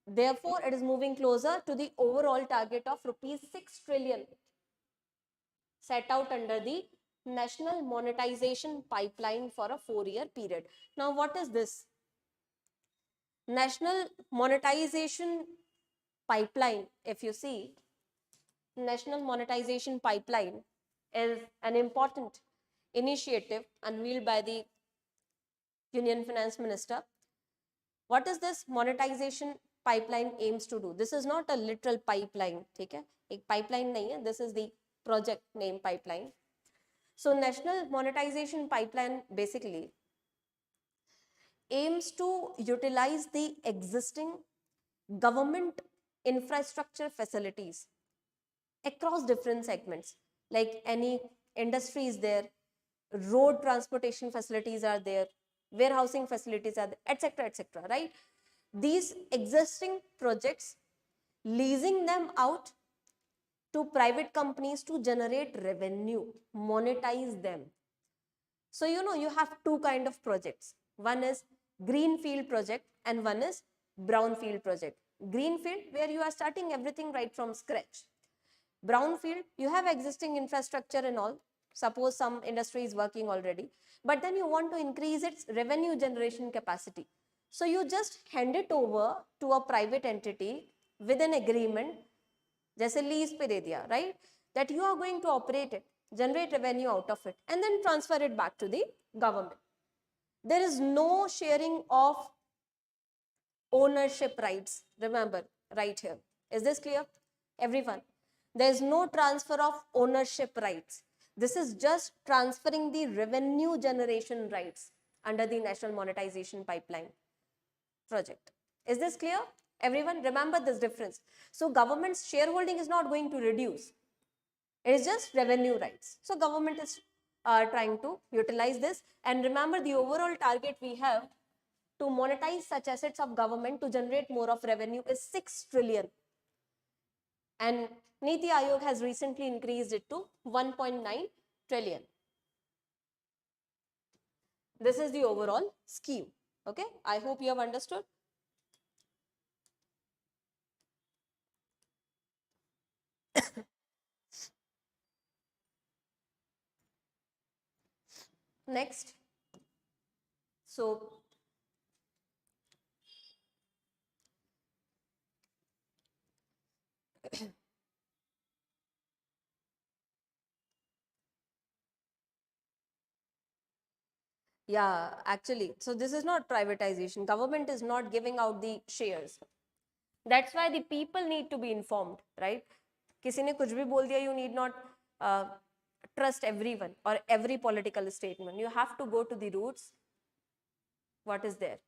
therefore it is moving closer to the overall target of rupees 6 trillion set out under the National Monetization Pipeline for a 4-year period. Now, what is this? National Monetization Pipeline, if you see, National Monetization Pipeline is an important initiative unveiled by the Union Finance Minister. What is this monetization pipeline aims to do? This is not a literal pipeline, okay? एक pipeline नहीं है, this is the project name pipeline. So National Monetization Pipeline basically aims to utilize the existing government infrastructure facilities across different segments, like any industry is there, road transportation facilities are there, warehousing facilities are there, etc., etc., right? These existing projects, leasing them out to private companies to generate revenue, monetize them. So, you know, you have two kind of projects. One is greenfield project and one is brownfield project. Greenfield, where you are starting everything right from scratch. Brownfield, you have existing infrastructure and all. Suppose some industry is working already, but then you want to increase its revenue generation capacity. So you just hand it over to a private entity with an agreement, जैसे lease पे दे दिया, right? That you are going to operate it, generate revenue out of it, and then transfer it back to the government. There is no sharing of ownership rights. Remember, right here. Is this clear? Everyone. There is no transfer of ownership rights. This is just transferring the revenue generation rights under the National Monetization Pipeline project. Is this clear? Everyone, remember this difference. So government's shareholding is not going to reduce. It is just revenue rights. So government is trying to utilize this. And remember, the overall target we have to monetize such assets of government to generate more of revenue is 6 trillion. And Niti Aayog has recently increased it to 1.9 trillion. This is the overall scheme. Okay, I hope you have understood. Next, so yeah, actually, so this is not privatization. Government is not giving out the shares. That's why the people need to be informed, right? किसी ने कुछ भी बोल दिया, you need not trust everyone or every political statement. You have to go to the roots. What is there?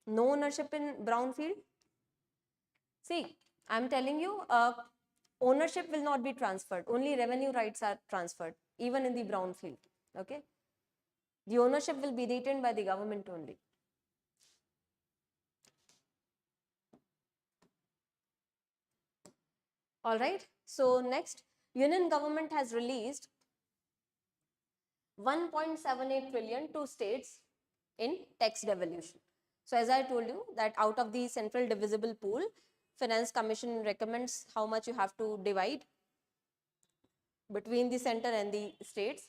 No ownership in brownfield. See, I'm telling you, ownership will not be transferred. Only revenue rights are transferred, even in the brownfield. Okay. The ownership will be retained by the government only. All right. So next, Union government has released 1.78 trillion to states in tax devolution. So as I told you that out of the central divisible pool, Finance Commission recommends how much you have to divide between the center and the states.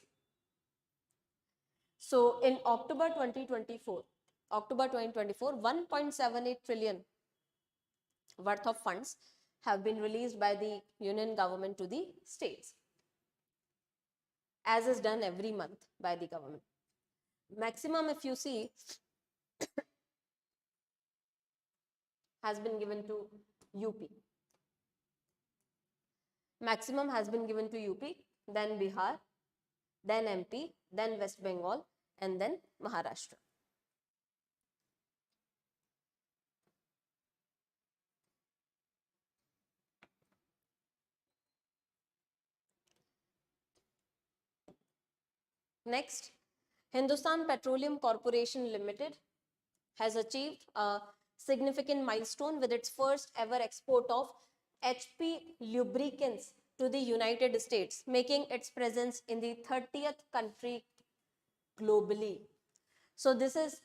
So in October 2024, 1.78 trillion worth of funds have been released by the union government to the states, as is done every month by the government. Maximum, if you see, has been given to UP. Maximum has been given to UP, then Bihar, then MP, then West Bengal, and then Maharashtra. Next, Hindustan Petroleum Corporation Limited has achieved a significant milestone with its first ever export of HP lubricants to the United States, making its presence in the 30th country globally. So this is,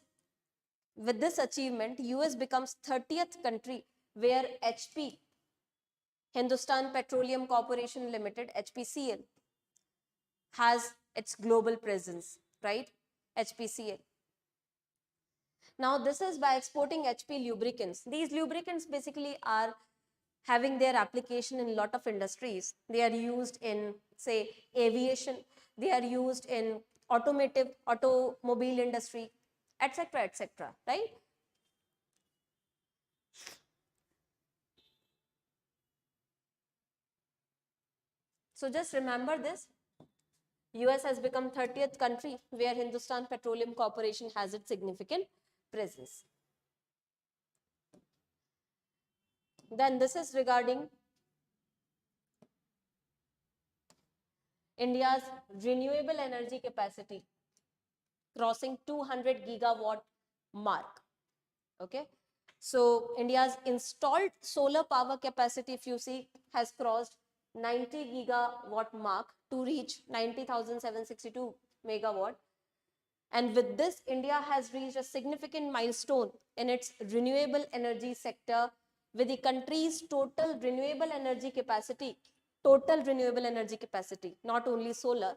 with this achievement, US becomes 30th country where HP, Hindustan Petroleum Corporation Limited, HPCL, has its global presence, right? HPCL. Now this is by exporting HP lubricants. These lubricants basically are having their application in a lot of industries. They are used in, say, aviation. They are used in automobile industry, etc., right? So just remember this. US has become 30th country where Hindustan Petroleum Corporation has its significant presence. Then this is regarding India's renewable energy capacity crossing 200 gigawatt mark. Okay. So India's installed solar power capacity, if you see, has crossed 90 gigawatt mark to reach 90,762 megawatt. And with this, India has reached a significant milestone in its renewable energy sector, with the country's total renewable energy capacity, not only solar,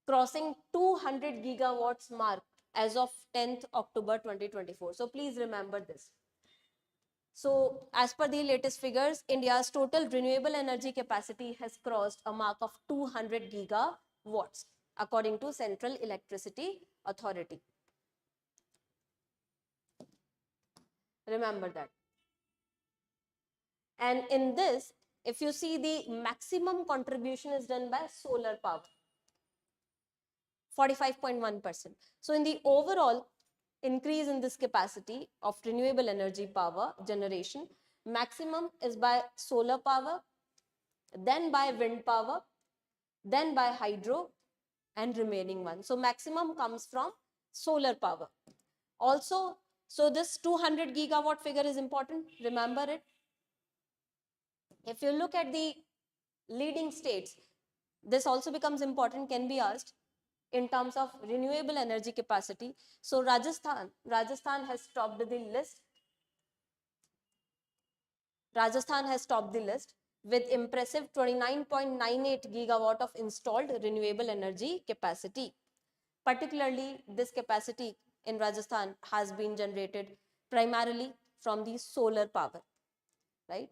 crossing 200 gigawatts mark as of 10th October 2024. So please remember this. So as per the latest figures, India's total renewable energy capacity has crossed a mark of 200 gigawatts, according to Central Electricity Authority. Remember that. And in this, if you see, the maximum contribution is done by solar power, 45.1%. So in the overall increase in this capacity of renewable energy power generation, maximum is by solar power, then by wind power, then by hydro, and remaining one. So maximum comes from solar power. Also, so this 200 gigawatt figure is important. Remember it. If you look at the leading states, this also becomes important, can be asked, in terms of renewable energy capacity. So Rajasthan has topped the list. Rajasthan has topped the list with impressive 29.98 gigawatt of installed renewable energy capacity. Particularly, this capacity in Rajasthan has been generated primarily from the solar power, right?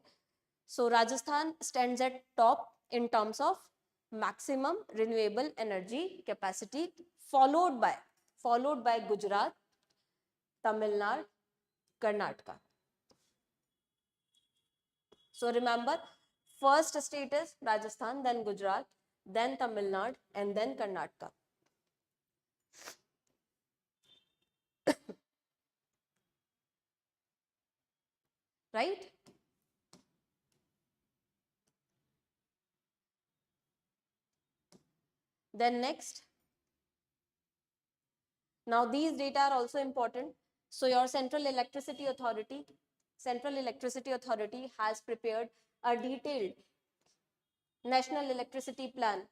So Rajasthan stands at top in terms of maximum renewable energy capacity, followed by Gujarat, Tamil Nadu, Karnataka. So remember, first state is Rajasthan, then Gujarat, then Tamil Nadu, and then Karnataka. Right? Then next. Now these data are also important. So your Central Electricity Authority has prepared a detailed national electricity plan,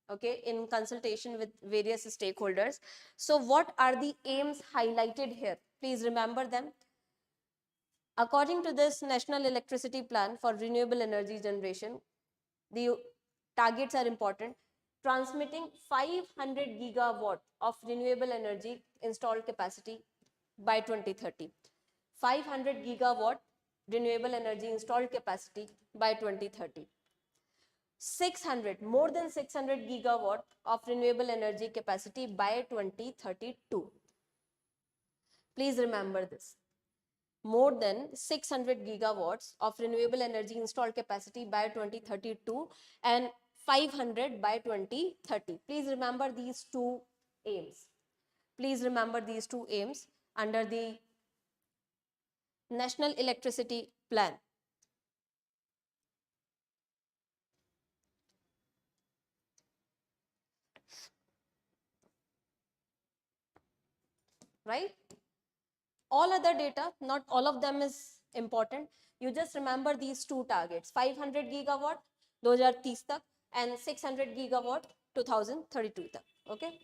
okay, in consultation with various stakeholders. So what are the aims highlighted here? Please remember them. According to this national electricity plan for renewable energy generation, the targets are important. Transmitting 500 gigawatt of renewable energy installed capacity by 2030. 500 gigawatt renewable energy installed capacity by 2030. More than 600 gigawatt of renewable energy capacity by 2032. Please remember this. More than 600 gigawatts of renewable energy installed capacity by 2032 and 500 by 2030. Please remember these two aims. Under the National Electricity Plan. Right? All other data, not all of them is important. You just remember these two targets, 500 gigawatt 2030 tak and 600 gigawatt 2032 tak. Okay.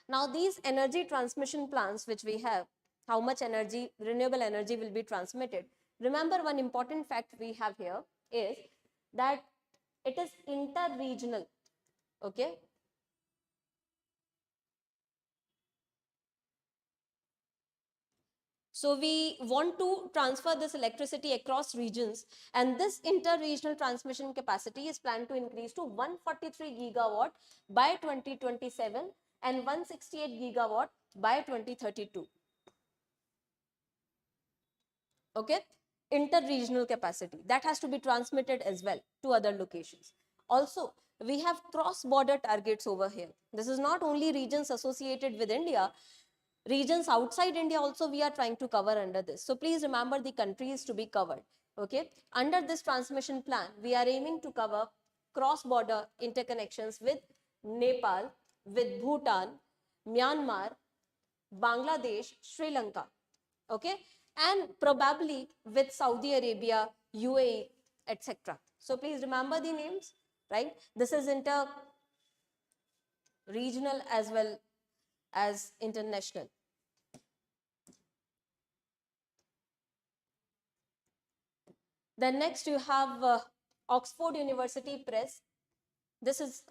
Now these energy transmission plans which we have, how much energy, renewable energy will be transmitted. Remember, one important fact we have here is that it is inter-regional, okay? So we want to transfer this electricity across regions, and this inter-regional transmission capacity is planned to increase to 143 gigawatt by 2027 and 168 gigawatt by 2032. Okay, inter-regional capacity that has to be transmitted as well to other locations. Also, we have cross-border targets over here. This is not only regions associated with India, regions outside India also we are trying to cover under this. So please remember the countries to be covered. Okay, under this transmission plan, we are aiming to cover cross-border interconnections with Nepal, with Bhutan, Myanmar, Bangladesh, Sri Lanka, okay, and probably with Saudi Arabia, UAE, etc. So please remember the names, right? This is inter-regional as well as international. Then next you have Oxford University Press. This is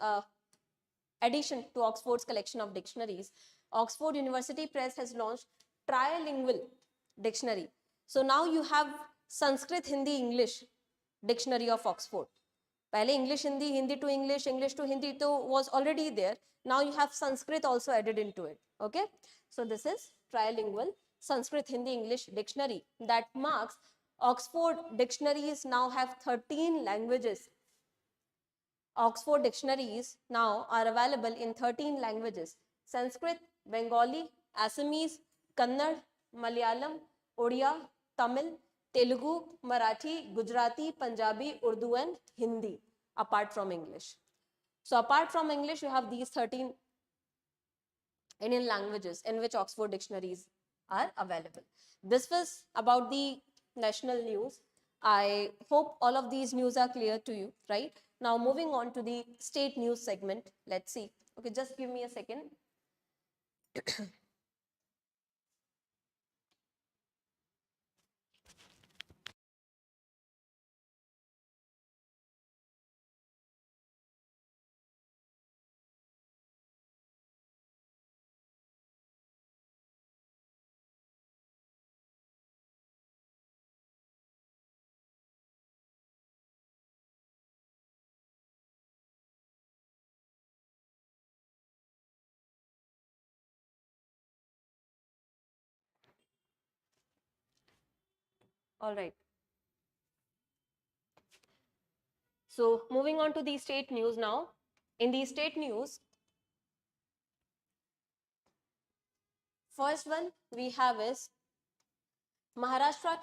addition to Oxford's collection of dictionaries. Oxford University Press has launched trilingual dictionary. So now you have Sanskrit, Hindi, English dictionary of Oxford. Pehle English, Hindi, Hindi to English, English to Hindi to was already there. Now you have Sanskrit also added into it. Okay. So this is trilingual Sanskrit, Hindi, English dictionary that marks Oxford dictionaries now have 13 languages. Oxford dictionaries now are available in 13 languages: Sanskrit, Bengali, Assamese, Kannada, Malayalam, Odia, Tamil, Telugu, Marathi, Gujarati, Punjabi, Urdu and Hindi, apart from English. So apart from English, you have these 13 Indian languages in which Oxford dictionaries are available. This was about the national news. I hope all of these news are clear to you, right? Now moving on to the state news segment. Let's see. Okay, just give me a second. All right. So moving on to the state news now. In the state news, first one we have is Maharashtra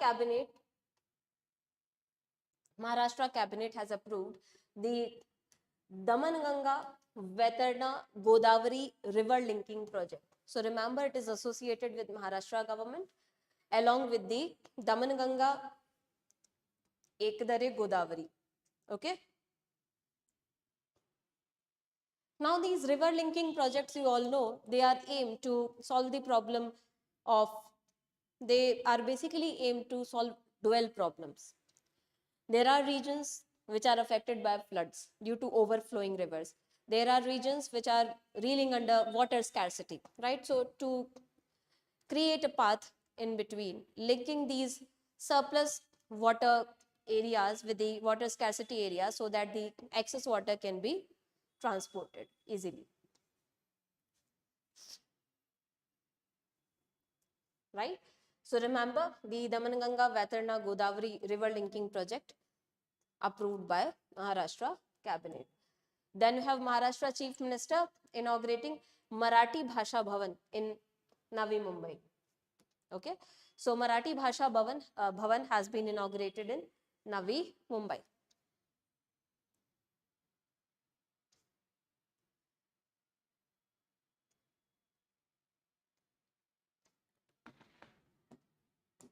cabinet has approved the Damanganga Vetarna Godavari river linking project. So remember, it is associated with Maharashtra government along with the Damanganga Ekdare Godavari. Okay. Now these river linking projects, you all know, they are aimed to solve the problem of, they are basically aimed to solve dual problems. There are regions which are affected by floods due to overflowing rivers. There are regions which are reeling under water scarcity, right? So to create a path in between, linking these surplus water areas with the water scarcity area so that the excess water can be transported easily. Right? So remember the Damanganga Vetarna Godavari river linking project approved by Maharashtra cabinet. Then you have Maharashtra Chief Minister inaugurating Marathi Bhasha Bhavan in Navi Mumbai. Okay, so Marathi Bhasha Bhavan has been inaugurated in Navi Mumbai.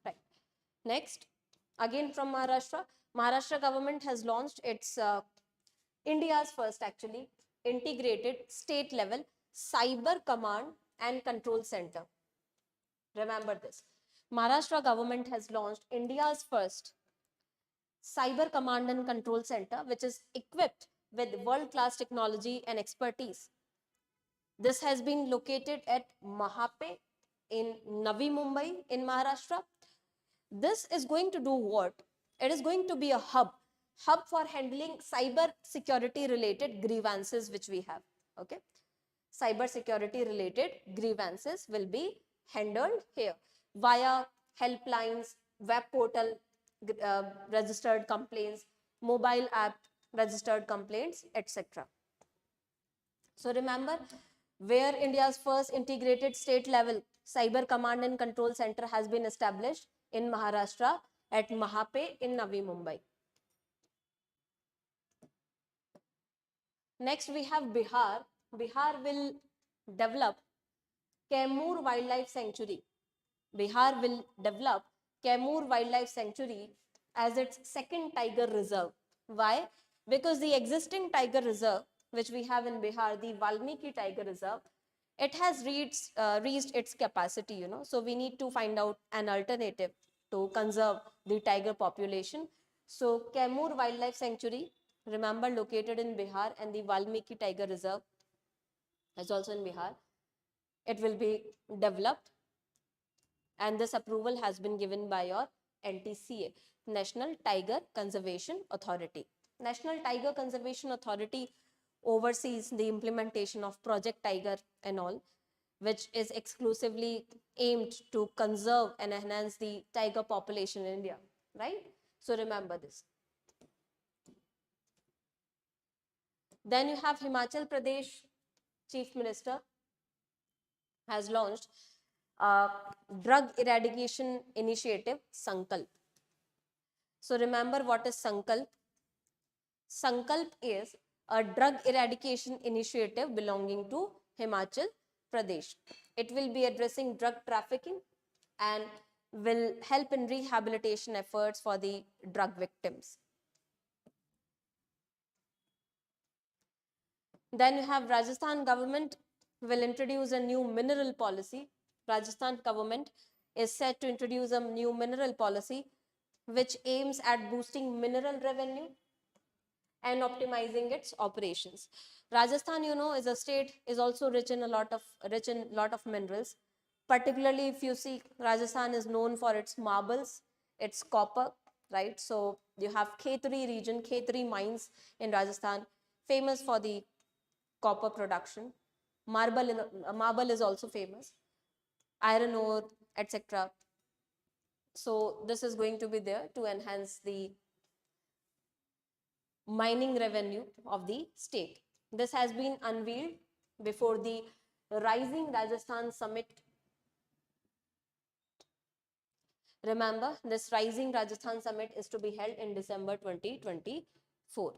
Right. Next, again from Maharashtra government has launched its India's first actually integrated state level cyber command and control center. Remember this. Maharashtra government has launched India's first cyber command and control center, which is equipped with world-class technology and expertise. This has been located at Mahape in Navi Mumbai in Maharashtra. This is going to do what? It is going to be a hub for handling cyber security related grievances which we have. Okay, cyber security related grievances will be handled here via helplines, web portal registered complaints, mobile app registered complaints, etc. So remember where India's first integrated state level cyber command and control center has been established in Maharashtra at Mahape in Navi Mumbai. Next we have Bihar. Bihar will develop Kaimur Wildlife Sanctuary. Bihar will develop Kaimur Wildlife Sanctuary as its second tiger reserve. Why? Because the existing tiger reserve, which we have in Bihar, the Valmiki Tiger Reserve, it has reached its capacity, you know. So we need to find out an alternative to conserve the tiger population. So Kaimur Wildlife Sanctuary, remember, located in Bihar, and the Valmiki Tiger Reserve is also in Bihar. It will be developed, and this approval has been given by your NTCA, National Tiger Conservation Authority. National Tiger Conservation Authority oversees the implementation of Project Tiger and all, which is exclusively aimed to conserve and enhance the tiger population in India, right? So remember this. Then you have Himachal Pradesh Chief Minister has launched a drug eradication initiative, Sankalp. So remember what is Sankalp? Sankalp is a drug eradication initiative belonging to Himachal Pradesh. It will be addressing drug trafficking and will help in rehabilitation efforts for the drug victims. Then you have Rajasthan government will introduce a new mineral policy. Rajasthan government is set to introduce a new mineral policy which aims at boosting mineral revenue and optimizing its operations. Rajasthan, you know, is a state, is also rich in a lot of minerals. Particularly if you see, Rajasthan is known for its marbles, its copper, right? So you have Khetri region, Khetri mines in Rajasthan, famous for the copper production. Marble is also famous, iron ore, etc. So this is going to be there to enhance the mining revenue of the state. This has been unveiled before the Rising Rajasthan Summit. Remember, this Rising Rajasthan Summit is to be held in December 2024.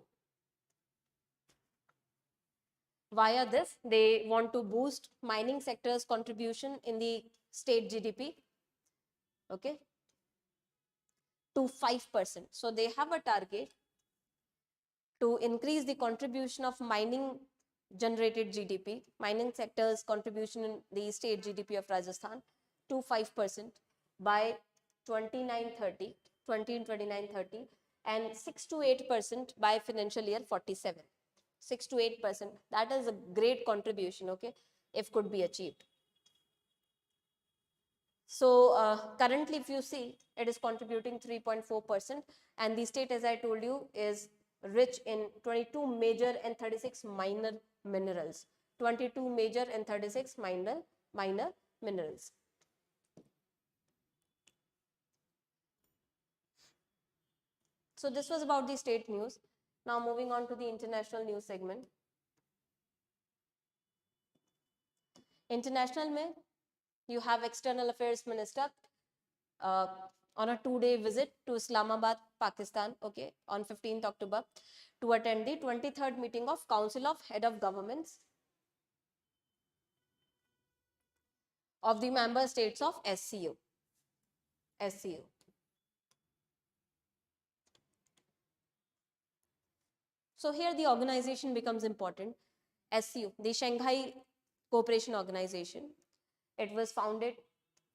Via this, they want to boost mining sector's contribution in the state GDP, okay, to 5%. So they have a target to increase the contribution of mining generated GDP, mining sector's contribution in the state GDP of Rajasthan to 5% by 2930, 2029-30, and 6 to 8% by financial year 47. 6 to 8%, that is a great contribution, okay, if could be achieved. So currently if you see, it is contributing 3.4%, and the state, as I told you, is rich in 22 major and 36 minor minerals. 22 major and 36 minor minerals. So this was about the state news. Now moving on to the international news segment. International mein, you have External Affairs Minister on a 2-day visit to Islamabad, Pakistan, okay, on 15th October to attend the 23rd meeting of Council of Head of Governments of the member states of SCO. So here the organization becomes important. SCO, the Shanghai Cooperation Organization. It was founded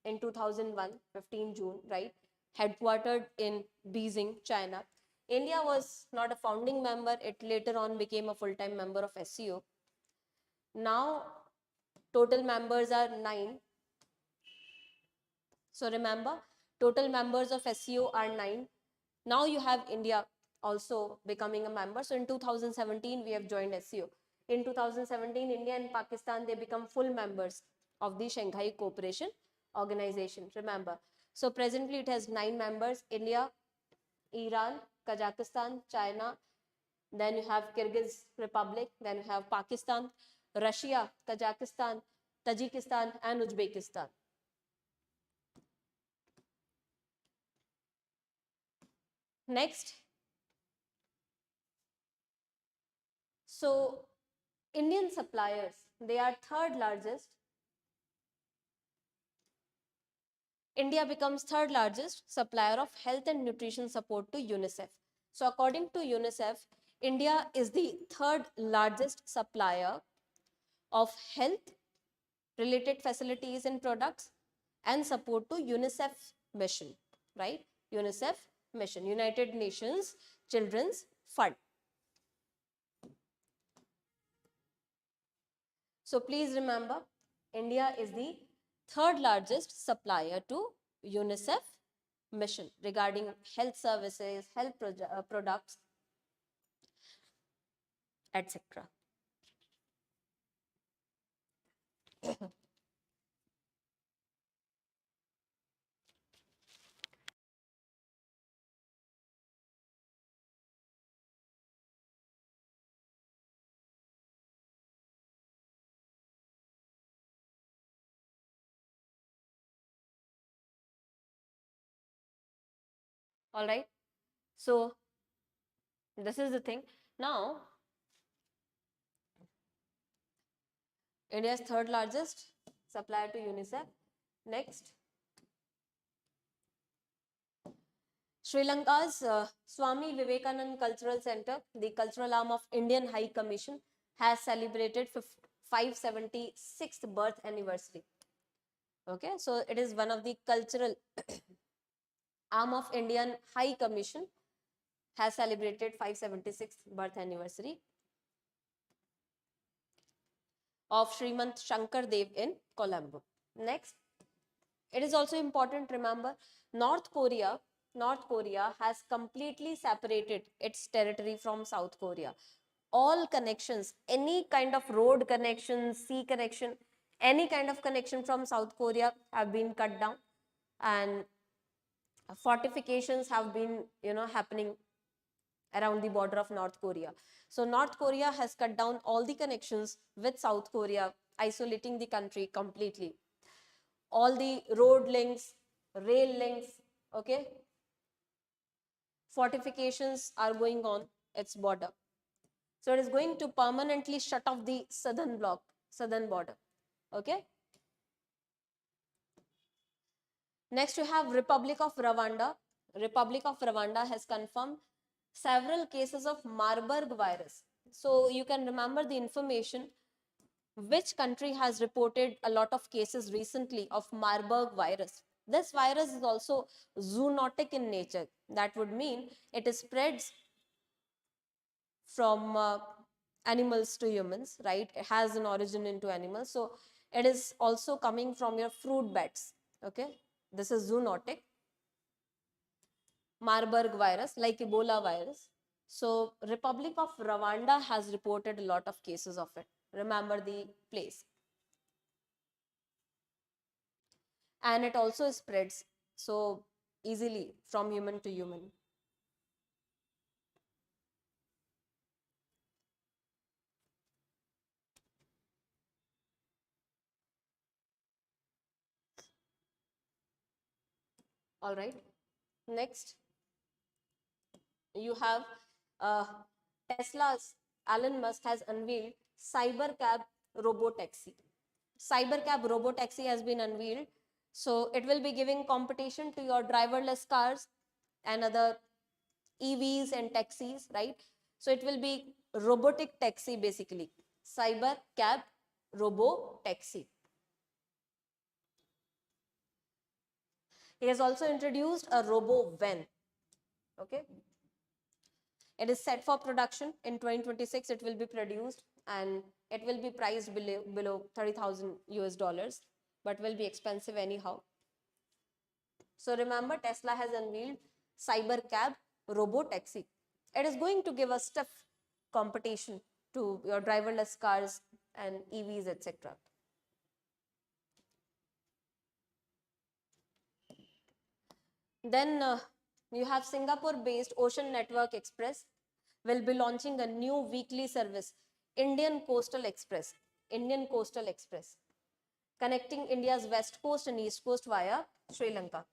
in 2001, 15 June, right? Headquartered in Beijing, China. India was not a founding member. It later on became a full-time member of SCO. Now, total members are 9. So remember, total members of SCO are 9. Now you have India also becoming a member. So in 2017, we have joined SCO. In 2017, India and Pakistan, they become full members of the Shanghai Cooperation Organization, remember. So presently it has 9 members, India, Iran, Kazakhstan, China, then you have Kyrgyz Republic, then you have Pakistan, Russia, Kazakhstan, Tajikistan, and Uzbekistan. Next, so Indian suppliers, they are third largest. India becomes third largest supplier of health and nutrition support to UNICEF. So according to UNICEF, India is the third largest supplier of health related facilities and products and support to UNICEF mission, right? UNICEF mission, United Nations Children's Fund. So please remember, India is the third largest supplier to UNICEF mission regarding health services, health products, etc. All right. So this is the thing. Now, India's third largest supplier to UNICEF. Next, Sri Lanka's Swami Vivekanand Cultural Center, the cultural arm of Indian High Commission, has celebrated 576th birth anniversary. Okay, so it is one of the cultural arm of Indian High Commission, has celebrated 576th birth anniversary of Srimant Shankar Dev in Colombo. Next, it is also important to remember North Korea has completely separated its territory from South Korea. All connections, any kind of road connection, sea connection, any kind of connection from South Korea have been cut down, and fortifications have been, happening around the border of North Korea. So North Korea has cut down all the connections with South Korea, isolating the country completely. All the road links, rail links, okay, fortifications are going on its border. So it is going to permanently shut off the southern border, okay. Next, you have Republic of Rwanda. Republic of Rwanda has confirmed several cases of Marburg virus. So you can remember the information. Which country has reported a lot of cases recently of Marburg virus? This virus is also zoonotic in nature. That would mean it spreads from animals to humans, right? It has an origin into animals. So it is also coming from your fruit bats, okay? This is zoonotic. Marburg virus, like Ebola virus. So Republic of Rwanda has reported a lot of cases of it. Remember the place. And it also spreads so easily from human to human. All right. Next, you have Tesla's Elon Musk has unveiled Cybercab robotaxi. Cybercab robotaxi has been unveiled. So it will be giving competition to your driverless cars and other EVs and taxis, right? So it will be robotic taxi basically. Cybercab robotaxi. He has also introduced a robo van. Okay. It is set for production in 2026. It will be produced and it will be priced below 30,000 US dollars, but will be expensive anyhow. So remember, Tesla has unveiled Cybercab robotaxi. It is going to give a stiff competition to your driverless cars and EVs, etc. Then you have Singapore-based Ocean Network Express will be launching a new weekly service, Indian Coastal Express, connecting India's west coast and east coast via Sri Lanka.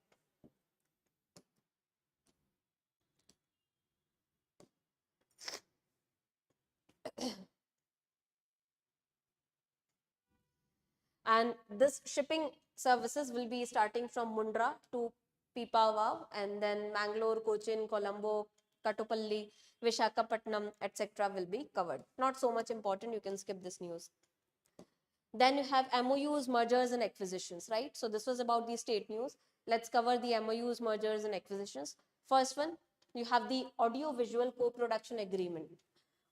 And this shipping services will be starting from Mundra to Pipavav, and then Mangalore, Cochin, Colombo, Kattupalli, Vishakhapatnam, etc. will be covered. Not so much important, you can skip this news. Then you have MOUs, mergers and acquisitions, right? So this was about the state news. Let's cover the MOUs, mergers and acquisitions. First one, you have the audio-visual co-production agreement.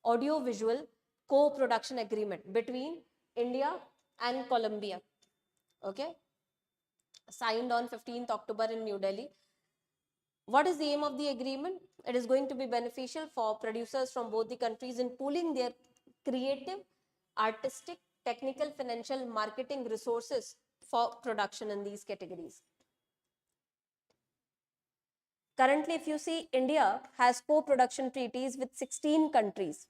Audio-visual co-production agreement between India and Colombia. Okay, signed on 15th October in New Delhi. What is the aim of the agreement? It is going to be beneficial for producers from both the countries in pooling their creative, artistic, technical, financial, marketing resources for production in these categories. Currently, if you see, India has co-production treaties with 16 countries,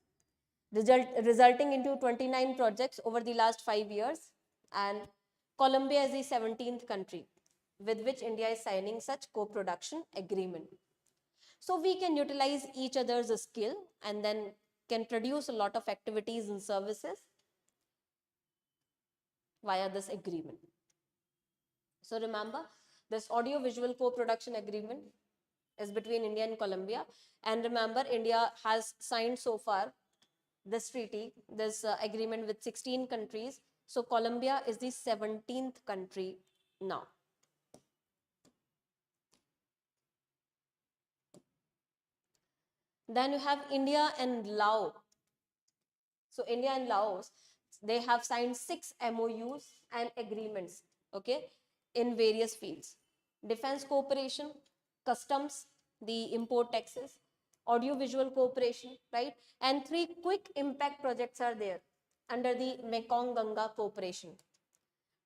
resulting into 29 projects over the last 5 years, and Colombia is the 17th country with which India is signing such co-production agreement. So we can utilize each other's skill and then can produce a lot of activities and services via this agreement. So remember, this audio-visual co-production agreement is between India and Colombia. And remember, India has signed so far this treaty, this agreement with 16 countries. So Colombia is the 17th country now. Then you have India and Laos. So India and Laos, they have signed 6 MOUs and agreements, okay, in various fields. Defense cooperation, customs, the import taxes, audiovisual cooperation, right? And 3 quick impact projects are there under the Mekong Ganga cooperation.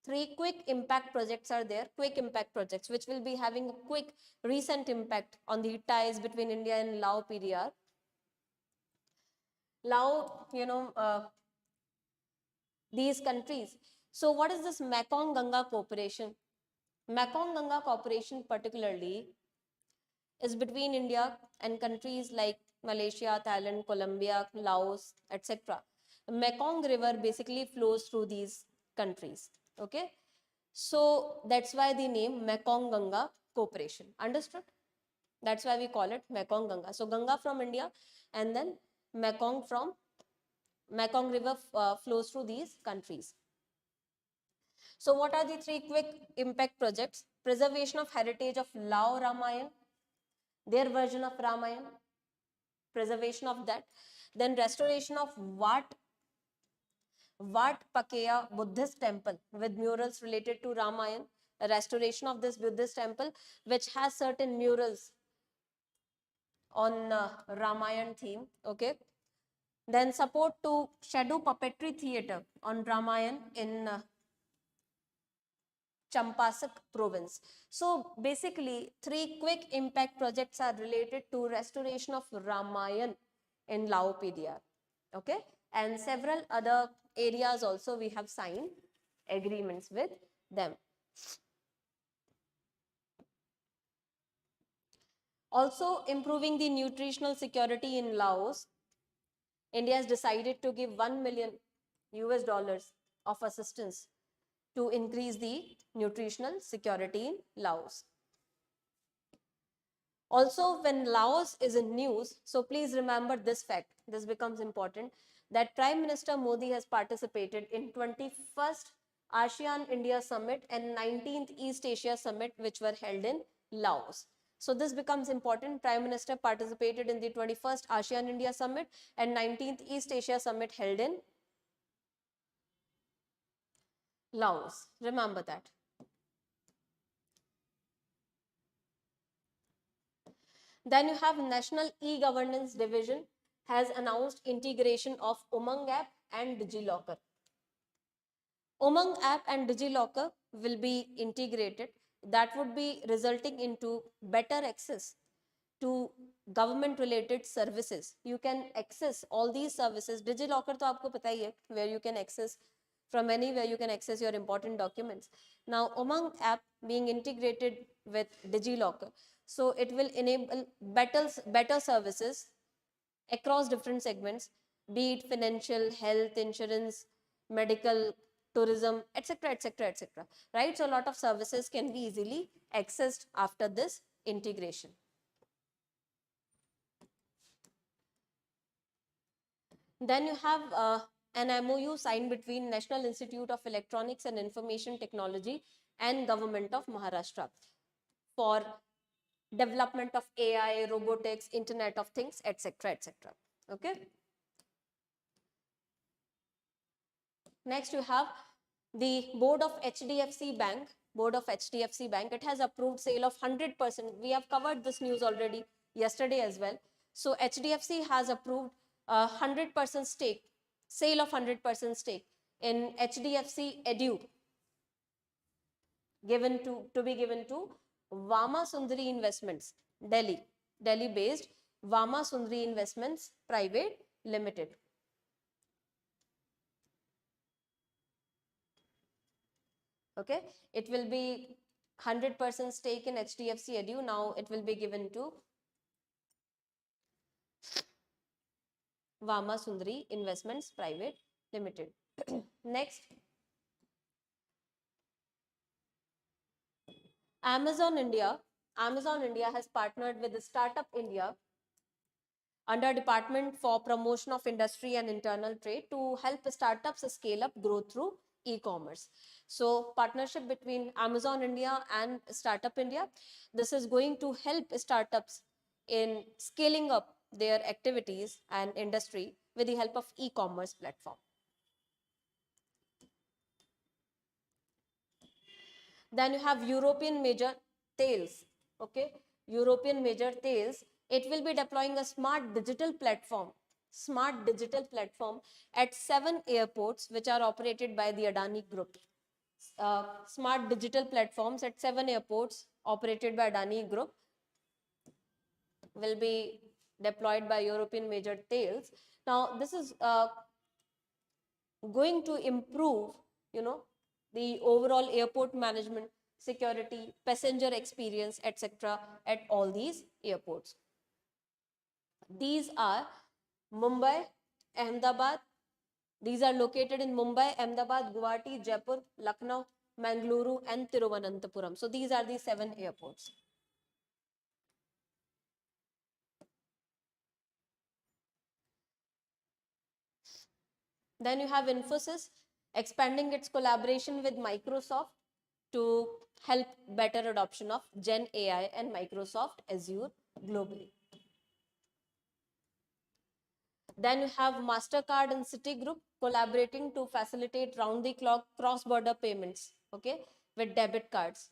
3 quick impact projects are there, quick impact projects, which will be having a quick recent impact on the ties between India and Laos PDR. Laos, these countries. So what is this Mekong Ganga cooperation? Mekong Ganga cooperation particularly is between India and countries like Malaysia, Thailand, Colombia, Laos, etc. Mekong River basically flows through these countries. Okay, so that's why the name Mekong Ganga cooperation. Understood? That's why we call it Mekong Ganga. So Ganga from India, and then Mekong River flows through these countries. So what are the 3 quick impact projects? Preservation of heritage of Lao Ramayana, their version of Ramayana, preservation of that. Then restoration of Wat Pakeya Buddhist temple with murals related to Ramayana, a restoration of this Buddhist temple which has certain murals on Ramayana theme, okay. Then support to shadow puppetry theatre on Ramayana in Champasak province. So basically 3 quick impact projects are related to restoration of Ramayana in Lao PDR, okay, and several other areas also we have signed agreements with them. Also improving the nutritional security in Laos, India has decided to give $1 million of assistance to increase the nutritional security in Laos. Also, when Laos is in news, so please remember this fact, this becomes important, that Prime Minister Modi has participated in 21st ASEAN India Summit and 19th East Asia Summit, which were held in Laos. So this becomes important. Prime Minister participated in the 21st ASEAN India Summit and 19th East Asia Summit held in Laos. Remember that. Then you have National E-Governance Division has announced integration of Umang app and DigiLocker. Umang app and DigiLocker will be integrated. That would be resulting into better access to government related services. You can access all these services. DigiLocker to aapko pata hi hai, where you can access from anywhere, you can access your important documents. Now Umang app being integrated with DigiLocker, so it will enable better services across different segments, be it financial, health, insurance, medical, tourism, etc., etc., etc. Right? So a lot of services can be easily accessed after this integration. Then you have an MOU signed between National Institute of Electronics and Information Technology and Government of Maharashtra for development of AI, robotics, Internet of Things, etc., etc. Okay. Next, you have the board of HDFC Bank. Board of HDFC Bank. It has approved sale of 100%. We have covered this news already yesterday as well. So HDFC has approved 100% stake, sale of 100% stake in HDFC Edu, to be given to Vama Sundari Investments, Delhi based Vama Sundari Investments Private Limited. Okay, it will be 100% stake in HDFC Edu. Now it will be given to Vama Sundari Investments Private Limited. Next, Amazon India has partnered with the Startup India under Department for Promotion of Industry and Internal Trade to help startups scale up growth through e-commerce. So partnership between Amazon India and Startup India, this is going to help startups in scaling up their activities and industry with the help of e-commerce platform. Then you have European Major Thales. Okay, European Major Thales. It will be deploying a smart digital platform at 7 airports which are operated by the Adani Group. Smart digital platforms at 7 airports operated by Adani Group will be deployed by European Major Thales. Now this is going to improve, the overall airport management, security, passenger experience, etc. at all these airports. These are Mumbai, Ahmedabad. These are located in Mumbai, Ahmedabad, Guwahati, Jaipur, Lucknow, Mangaluru, and Thiruvananthapuram. So these are the 7 airports. Then you have Infosys expanding its collaboration with Microsoft to help better adoption of Gen AI and Microsoft Azure globally. Then you have MasterCard and Citigroup collaborating to facilitate round-the-clock cross-border payments, okay, with debit cards,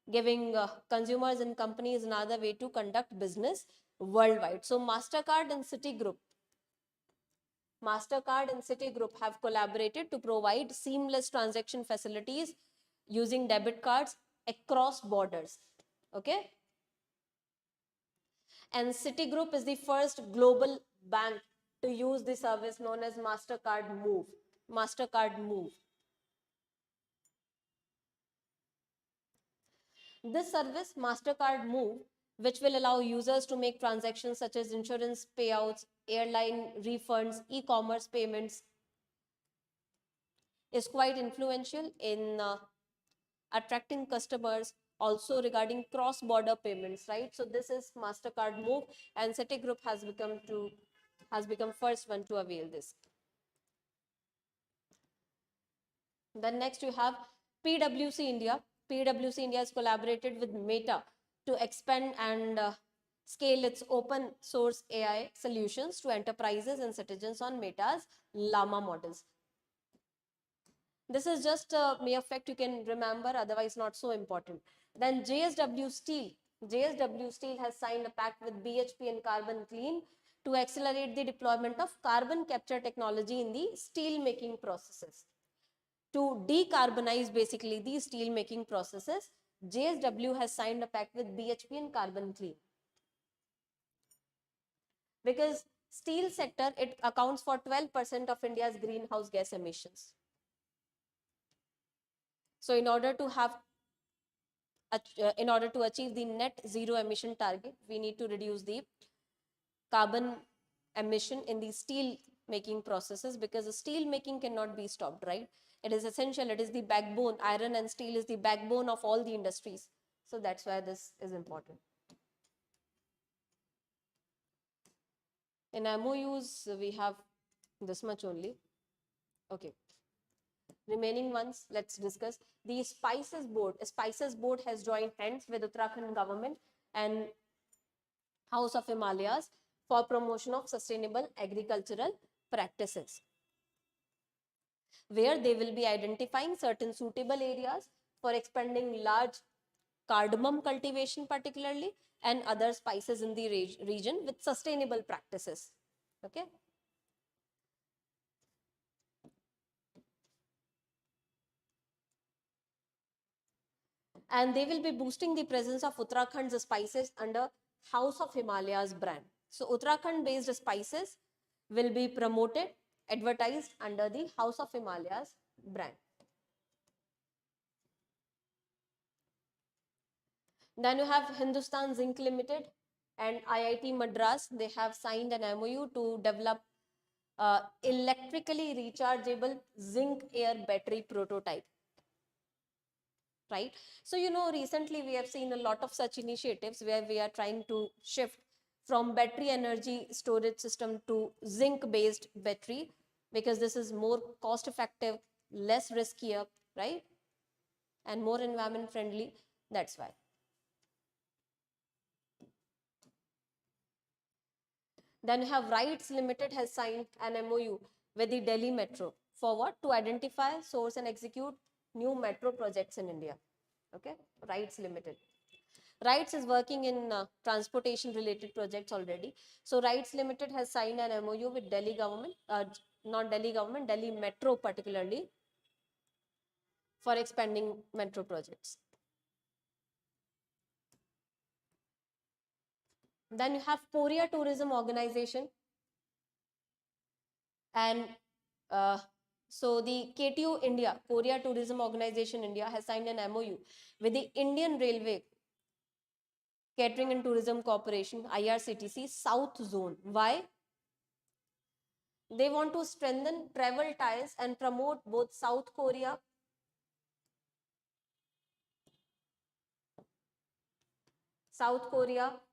giving consumers and companies another way to conduct business worldwide. So MasterCard and Citigroup have collaborated to provide seamless transaction facilities using debit cards across borders. Okay. And Citigroup is the first global bank to use the service known as MasterCard Move. This service, MasterCard Move, which will allow users to make transactions such as insurance payouts, airline refunds, e-commerce payments, is quite influential in attracting customers also regarding cross-border payments, right? So this is MasterCard Move, and Citigroup has become first one to avail this. Then next you have PwC India. PwC India has collaborated with Meta to expand and scale its open source AI solutions to enterprises and citizens on Meta's Llama models. This is just a mere fact you can remember, otherwise not so important. Then JSW Steel has signed a pact with BHP and Carbon Clean to accelerate the deployment of carbon capture technology in the steel making processes. To decarbonize basically the steel making processes, JSW has signed a pact with BHP and Carbon Clean. Because steel sector, it accounts for 12% of India's greenhouse gas emissions. So in order to achieve the net zero emission target, we need to reduce the carbon emission in the steel making processes, because the steel making cannot be stopped, right? It is essential. It is the backbone. Iron and steel is the backbone of all the industries. So that's why this is important. In MOUs, we have this much only. Okay. Remaining ones, let's discuss. The Spices Board. Spices Board has joined hands with Uttarakhand government and House of Himalayas for promotion of sustainable agricultural practices, where they will be identifying certain suitable areas for expanding large cardamom cultivation particularly and other spices in the region with sustainable practices. Okay. And they will be boosting the presence of Uttarakhand's spices under House of Himalayas brand. So Uttarakhand based spices will be promoted, advertised under the House of Himalayas brand. Then you have Hindustan Zinc Limited and IIT Madras. They have signed an MOU to develop electrically rechargeable zinc air battery prototype. Right. So, you know, recently we have seen a lot of such initiatives where we are trying to shift from battery energy storage system to zinc based battery, because this is more cost effective, less riskier, right? And more environment friendly. That's why. Then you have Rights Limited has signed an MOU with the Delhi Metro for what? To identify, source and execute new metro projects in India. Okay, Rights Limited. Rights is working in transportation related projects already. So Rights Limited has signed an MOU with Delhi government, not Delhi government, Delhi Metro particularly, for expanding metro projects. Then you have Korea Tourism Organization, and so the KTO India, Korea Tourism Organization India, has signed an MOU with the Indian Railway Catering and Tourism Corporation, IRCTC, South Zone. Why? They want to strengthen travel ties and promote both South Korea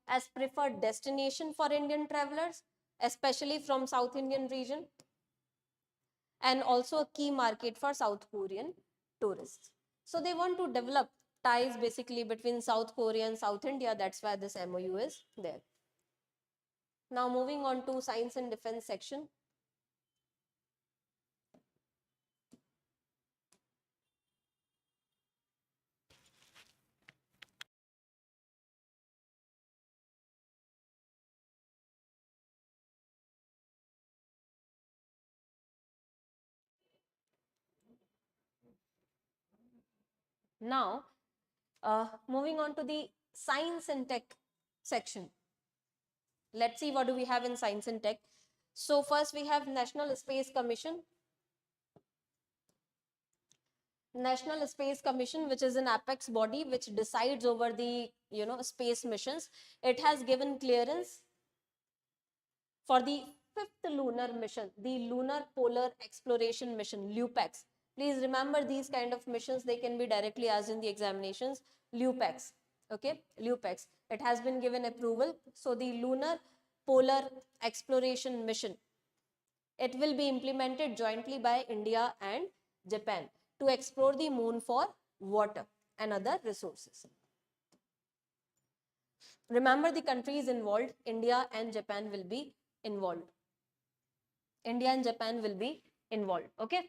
as preferred destination for Indian travelers, especially from South Indian region, and also a key market for South Korean tourists. So they want to develop ties basically between South Korea and South India. That's why this MOU is there. Now moving on to Science and Defense section. Now, moving on to the Science and Tech section. Let's see what do we have in Science and Tech. So first we have National Space Commission. National Space Commission, which is an apex body which decides over the space missions. It has given clearance for the 5th lunar mission, the Lunar Polar Exploration Mission, LUPEX. Please remember these kind of missions, they can be directly asked in the examinations. LUPEX, okay, LUPEX. It has been given approval. So the Lunar Polar Exploration Mission, it will be implemented jointly by India and Japan to explore the moon for water and other resources. Remember the countries involved, India and Japan will be involved. India and Japan will be involved, okay?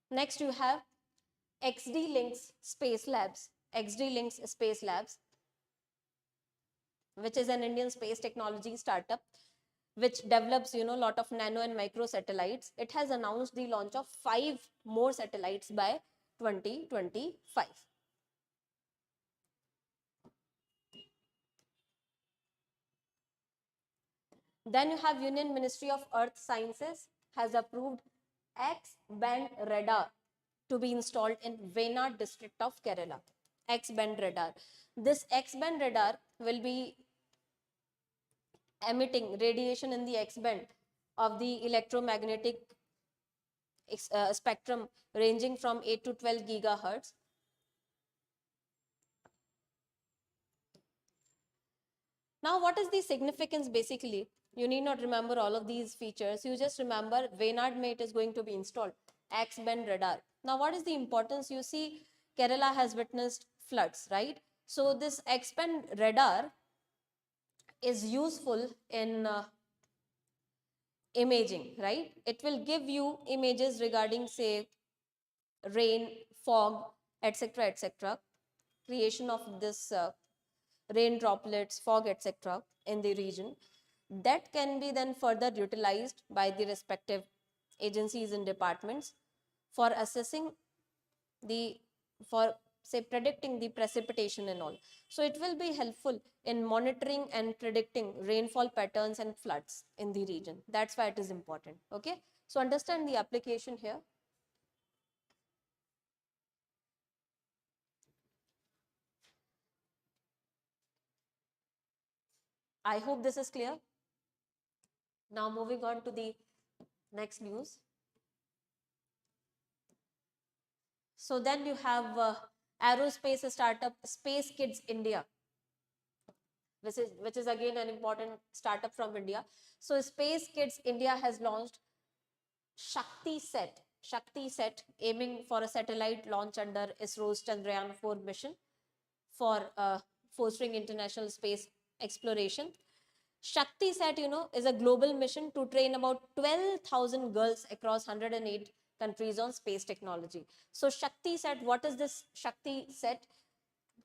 Next you have XD Links Space Labs, XD Links Space Labs, which is an Indian space technology startup which develops lot of nano and micro satellites. It has announced the launch of 5 more satellites by 2025. Then you have Union Ministry of Earth Sciences has approved X-band radar to be installed in Wayanad district of Kerala. X-band radar. This X-band radar will be emitting radiation in the X-band of the electromagnetic spectrum ranging from 8 to 12 gigahertz. Now, what is the significance basically? You need not remember all of these features. You just remember Waynard mate is going to be installed. X-band radar. Now, what is the importance? You see, Kerala has witnessed floods, right? So, this X-band radar is useful in imaging, right? It will give you images regarding, say, rain, fog, etc., etc. Creation of this rain droplets, fog, etc. in the region. That can be then further utilized by the respective agencies and departments for assessing the, for say predicting the precipitation and all. So it will be helpful in monitoring and predicting rainfall patterns and floods in the region. That's why it is important. Okay. So understand the application here. I hope this is clear. Now moving on to the next news. So then you have aerospace startup Space Kids India, which is again an important startup from India. So Space Kids India has launched Shakti Set aiming for a satellite launch under ISRO's Chandrayaan 4 mission for fostering international space exploration. Shakti Set, is a global mission to train about 12,000 girls across 108 countries on space technology. So Shakti Set, what is this Shakti Set?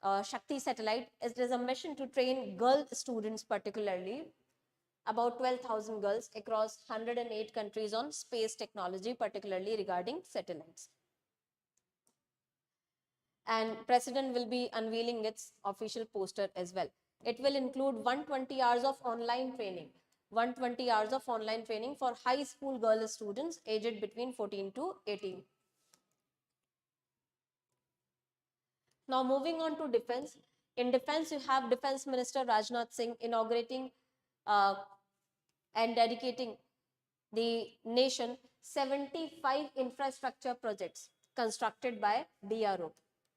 Shakti satellite is a mission to train girl students, particularly about 12,000 girls across 108 countries on space technology, particularly regarding satellites. And President will be unveiling its official poster as well. It will include 120 hours of online training. 120 hours of online training for high school girl students aged between 14 to 18. Now moving on to defense. In defense, you have Defense Minister Rajnath Singh inaugurating and dedicating the nation 75 infrastructure projects constructed by DRO,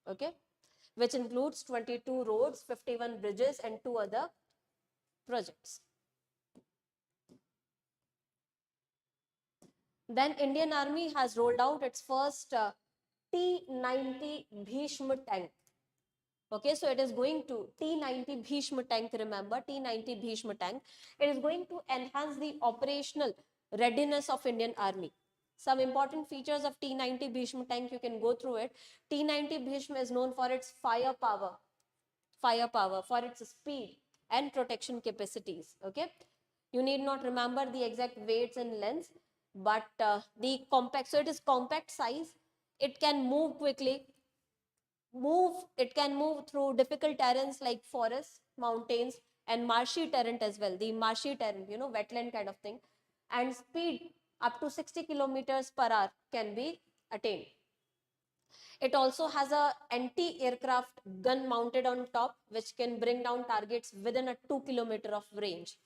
okay, which includes 22 roads, 51 bridges and 2 other projects. Then Indian Army has rolled out its first T90 Bhishma tank. Okay, so it is going to T90 Bhishma tank, remember T90 Bhishma tank. It is going to enhance the operational readiness of Indian Army. Some important features of T90 Bhishma tank, you can go through it. T90 Bhishma is known for its firepower, for its speed and protection capacities. Okay, you need not remember the exact weights and lengths, but the compact, so it is compact size. It can move quickly. It can move through difficult terrains like forests, mountains, and marshy terrain as well. The marshy terrain, wetland kind of thing, and speed up to 60 kilometers per hour can be attained. It also has a anti-aircraft gun mounted on top, which can bring down targets within a 2-kilometer of range.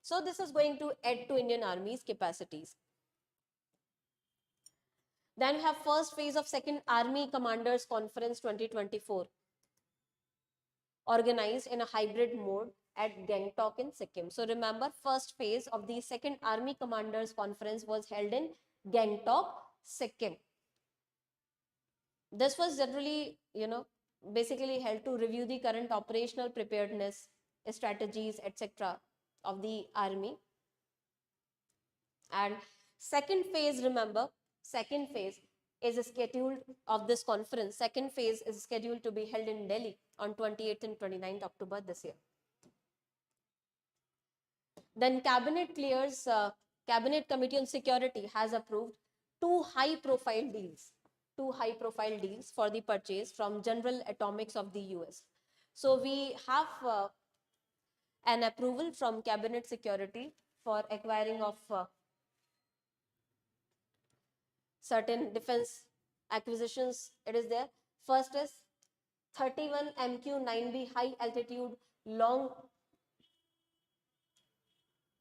So this is going to add to Indian Army's capacities. Then we have first phase of Second Army Commanders Conference 2024, organized in a hybrid mode at Gangtok in Sikkim. So remember, first phase of the Second Army Commanders Conference was held in Gangtok, Sikkim. This was generally, basically held to review the current operational preparedness, strategies, etc. of the army. And second phase, remember, second phase is scheduled of this conference. Second phase is scheduled to be held in Delhi on 28th and 29th October this year. Then Cabinet Committee on Security has approved two high-profile deals for the purchase from General Atomics of the US. So we have an approval from Cabinet Security for acquiring of certain defense acquisitions. It is there. First is 31 MQ-9B high altitude long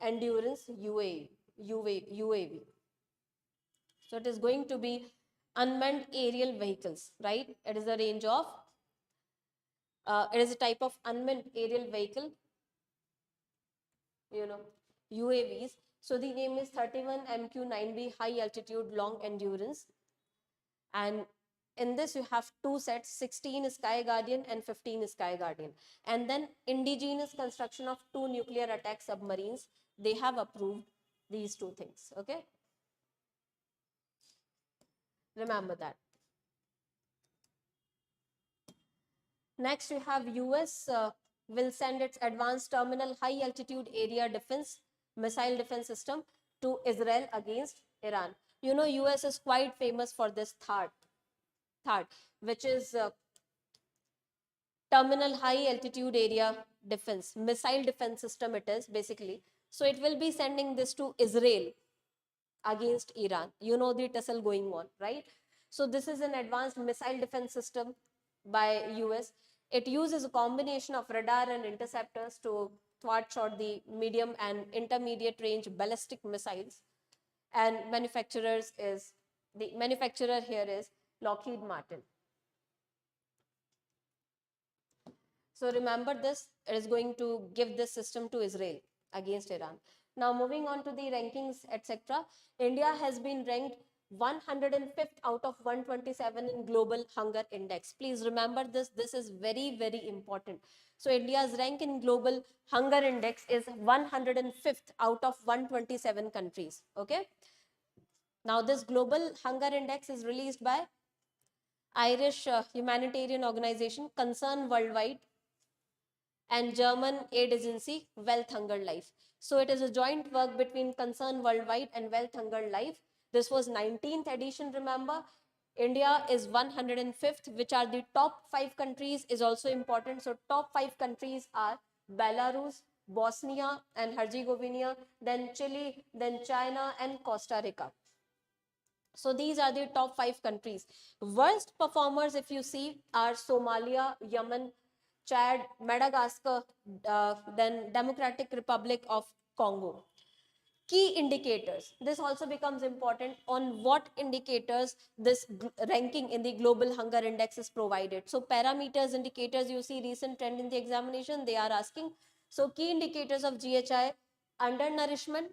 endurance UAV. So it is going to be unmanned aerial vehicles, right? It is a range of, it is a type of unmanned aerial vehicle, UAVs. So the name is 31 MQ-9B high altitude long endurance. And in this you have two sets, 16 Sky Guardian and 15 Sky Guardian. And then indigenous construction of 2 nuclear attack submarines. They have approved these two things, okay? Remember that. Next we have US will send its advanced terminal high altitude area defense missile defense system to Israel against Iran. US is quite famous for this THAAD, which is terminal high altitude area defense missile defense system. It is basically, so it will be sending this to Israel against Iran. The tussle going on, right? So this is an advanced missile defense system by US. It uses a combination of radar and interceptors to thwart shot the medium and intermediate range ballistic missiles. And manufacturer here is Lockheed Martin. So remember this, it is going to give this system to Israel against Iran. Now moving on to the rankings, etc. India has been ranked 105th out of 127 in Global Hunger Index. Please remember this. This is very, very important. So India's rank in Global Hunger Index is 105th out of 127 countries. Okay. Now this Global Hunger Index is released by Irish humanitarian organization Concern Worldwide and German aid agency Wealth Hunger Life. So it is a joint work between Concern Worldwide and Wealth Hunger Life. This was 19th edition, remember. India is 105th, which are the top 5 countries is also important. So top 5 countries are Belarus, Bosnia and Herzegovina, then Chile, then China and Costa Rica. So these are the top 5 countries. Worst performers, if you see, are Somalia, Yemen, Chad, Madagascar, then Democratic Republic of Congo. Key indicators. This also becomes important. On what indicators this ranking in the Global Hunger Index is provided. So parameters, indicators, you see recent trend in the examination, they are asking. So key indicators of GHI: undernourishment,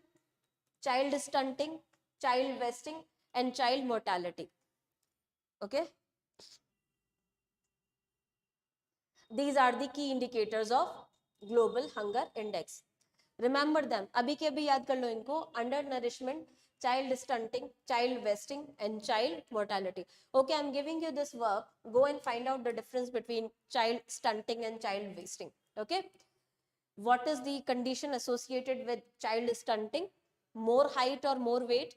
child stunting, child wasting, and child mortality. Okay. These are the key indicators of Global Hunger Index. Remember them. Abhi ke abhi yaad kar lo inko. Undernourishment, child stunting, child wasting, and child mortality. Okay, I'm giving you this work. Go and find out the difference between child stunting and child wasting. Okay. What is the condition associated with child stunting? More height or more weight?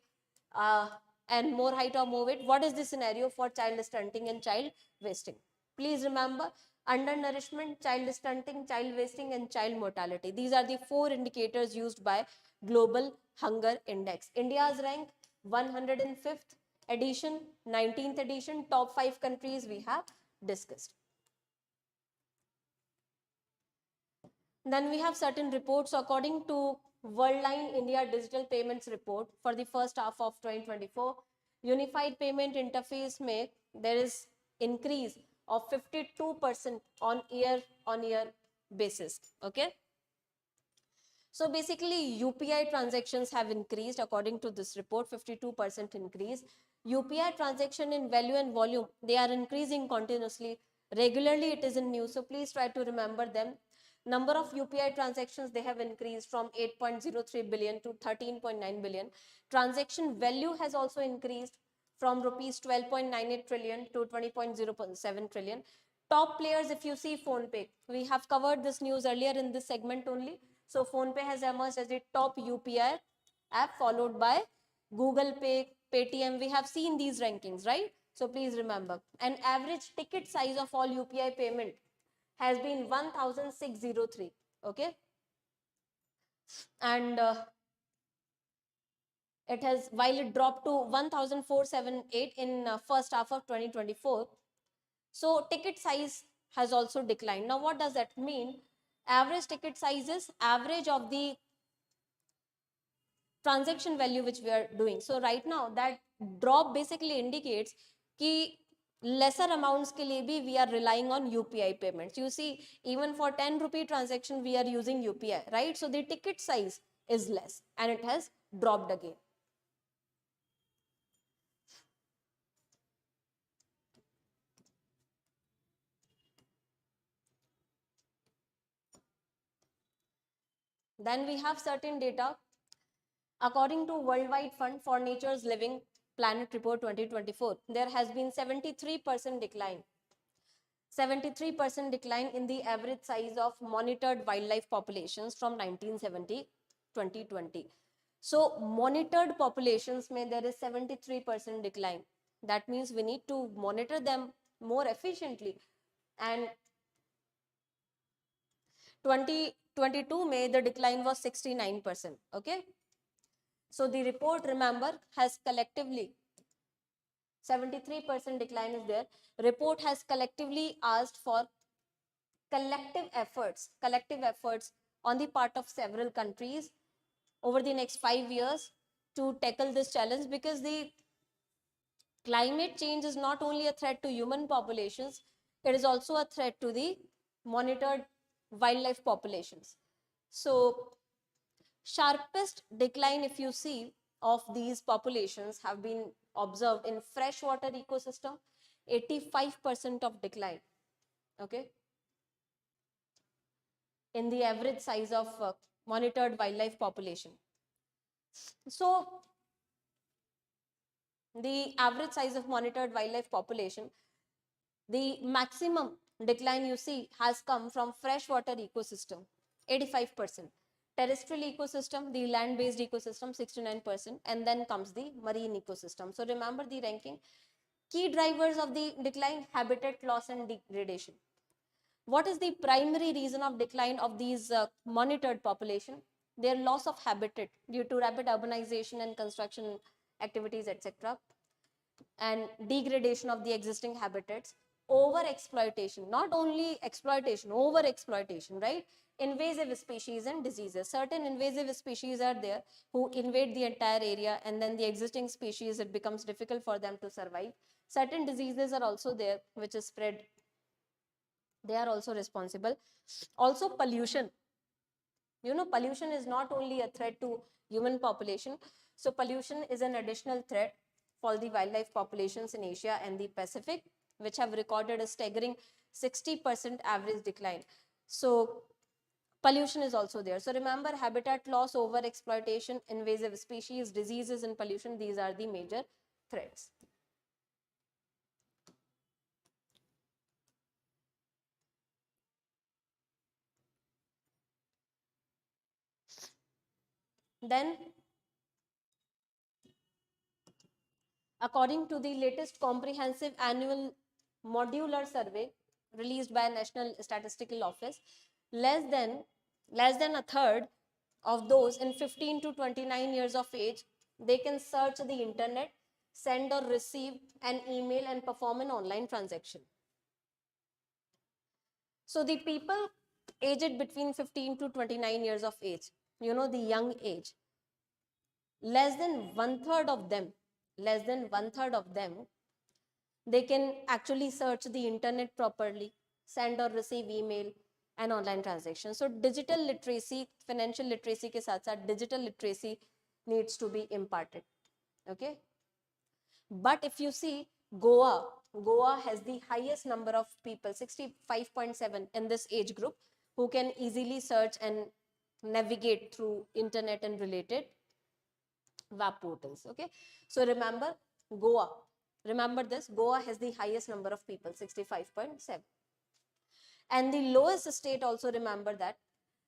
And more height or more weight. What is the scenario for child stunting and child wasting? Please remember, undernourishment, child stunting, child wasting, and child mortality. These are the 4 indicators used by Global Hunger Index. India's rank 105th edition, 19th edition, top 5 countries we have discussed. Then we have certain reports. According to Worldline India Digital Payments Report for the first half of 2024, Unified Payment Interface में there is increase of 52% on year basis. Okay. So basically UPI transactions have increased according to this report, 52% increase. UPI transaction in value and volume, they are increasing continuously. Regularly it is in news, so please try to remember them. Number of UPI transactions, they have increased from 8.03 billion to 13.9 billion. Transaction value has also increased from rupees 12.98 trillion to 20.07 trillion. Top players, if you see PhonePe, we have covered this news earlier in this segment only. So PhonePe has emerged as the top UPI app, followed by Google Pay, Paytm. We have seen these rankings, right? So please remember. An average ticket size of all UPI payment has been 1,603. Okay. And it has, while it dropped to 1,478 in first half of 2024. So ticket size has also declined. Now what does that mean? Average ticket size is average of the transaction value which we are doing. So right now that drop basically indicates कि lesser amounts के लिए भी we are relying on UPI payments. You see, even for 10 rupee transaction we are using UPI, right? So the ticket size is less and it has dropped again. Then we have certain data. According to Worldwide Fund for Nature's Living Planet Report 2024, there has been 73% decline. 73% decline in the average size of monitored wildlife populations from 1970 2020. So monitored populations mein there is 73% decline. That means we need to monitor them more efficiently. And 2022 May the decline was 69%. Okay. So the report, remember, has collectively 73% decline is there. Report has collectively asked for collective efforts on the part of several countries over the next 5 years to tackle this challenge, because the climate change is not only a threat to human populations, it is also a threat to the monitored wildlife populations. So sharpest decline, if you see, of these populations have been observed in freshwater ecosystem, 85% of decline, okay, in the average size of monitored wildlife population. So the average size of monitored wildlife population, the maximum decline you see has come from freshwater ecosystem, 85%. Terrestrial ecosystem, the land-based ecosystem, 69%, and then comes the marine ecosystem. So remember the ranking. Key drivers of the decline: habitat loss and degradation. What is the primary reason of decline of these monitored population? Their loss of habitat due to rapid urbanization and construction activities, etc., and degradation of the existing habitats. Over exploitation, not only exploitation, over exploitation, right? Invasive species and diseases. Certain invasive species are there who invade the entire area, and then the existing species, it becomes difficult for them to survive. Certain diseases are also there which is spread. They are also responsible. Also pollution. You know, pollution is not only a threat to human population. So pollution is an additional threat for the wildlife populations in Asia and the Pacific, which have recorded a staggering 60% average decline. So pollution is also there. So remember, habitat loss, over exploitation, invasive species, diseases, and pollution, these are the major threats. Then, according to the latest comprehensive annual modular survey released by National Statistical Office, less than a third of those in 15 to 29 years of age, they can search the internet, send or receive an email, and perform an online transaction. So the people aged between 15 to 29 years of age, you know, the young age, less than one third of them, they can actually search the internet properly, send or receive email and online transaction. So digital literacy, financial literacy ke saath saath digital literacy needs to be imparted. Okay. But if you see, Goa has the highest number of people, 65.7 in this age group, who can easily search and navigate through internet and related web portals. Okay. So remember this, Goa has the highest number of people, 65.7. And the lowest state also, remember that,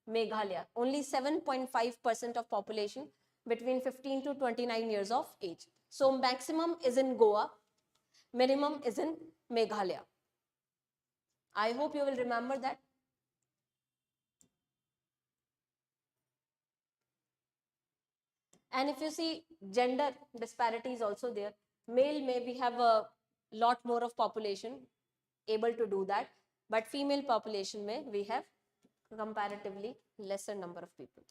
Meghalaya, only 7.5% of population between 15 to 29 years of age. So maximum is in Goa, minimum is in Meghalaya. I hope you will remember that. And if you see, gender disparity is also there. Male may we have a lot more of population able to do that, but female population may we have comparatively lesser number of people.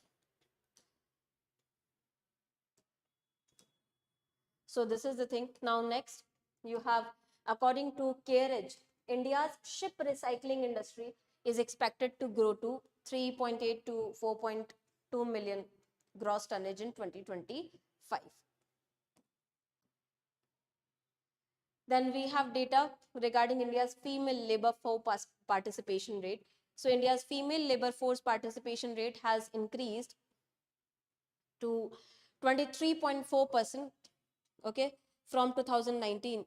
So this is the thing. Now next, you have, according to CareEdge, India's ship recycling industry is expected to grow to 3.8 to 4.2 million gross tonnage in 2025. Then we have data regarding India's female labor force participation rate. So India's female labor force participation rate has increased to 23.4%, okay, from 2019.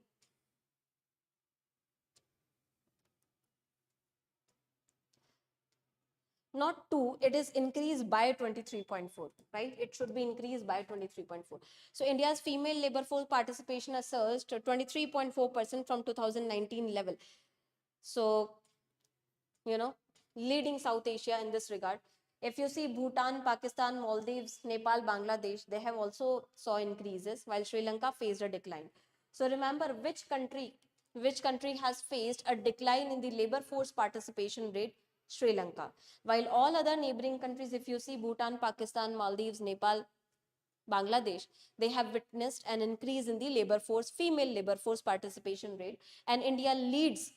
Not 2, it is increased by 23.4, right? It should be increased by 23.4. So India's female labor force participation has surged to 23.4% from 2019 level. So, you know, leading South Asia in this regard. If you see Bhutan, Pakistan, Maldives, Nepal, Bangladesh, they have also saw increases, while Sri Lanka faced a decline. So remember, which country has faced a decline in the labor force participation rate? Sri Lanka. While all other neighboring countries, if you see Bhutan, Pakistan, Maldives, Nepal, Bangladesh, they have witnessed an increase in the labor force, female labor force participation rate, and India leads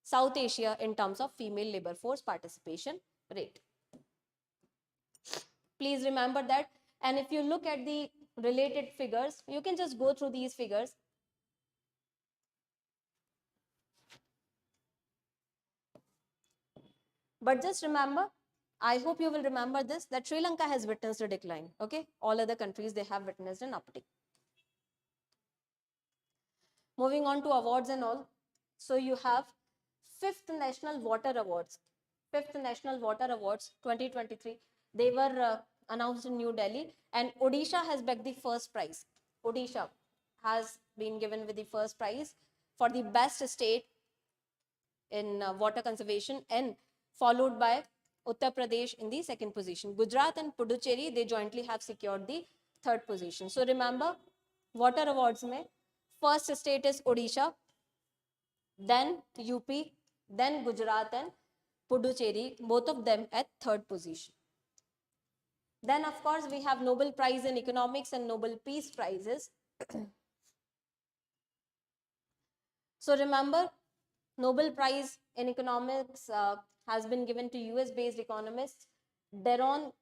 South Asia in terms of female labor force participation rate. Please remember that. And if you look at the related figures, you can just go through these figures. But just remember, I hope you will remember this, that Sri Lanka has witnessed a decline. Okay, all other countries, they have witnessed an uptick. Moving on to awards and all. So you have 5th National Water Awards. 5th National Water Awards 2023. They were announced in New Delhi, and Odisha has bagged the first prize. Odisha has been given with the first prize for the best state in water conservation, and followed by Uttar Pradesh in the second position. Gujarat and Puducherry, they jointly have secured the third position. So remember, water awards mein first state is Odisha, then UP, then Gujarat and Puducherry, both of them at third position. Then of course we have Nobel Prize in Economics and Nobel Peace Prizes. So remember, Nobel Prize in Economics has been given to US based economists Deron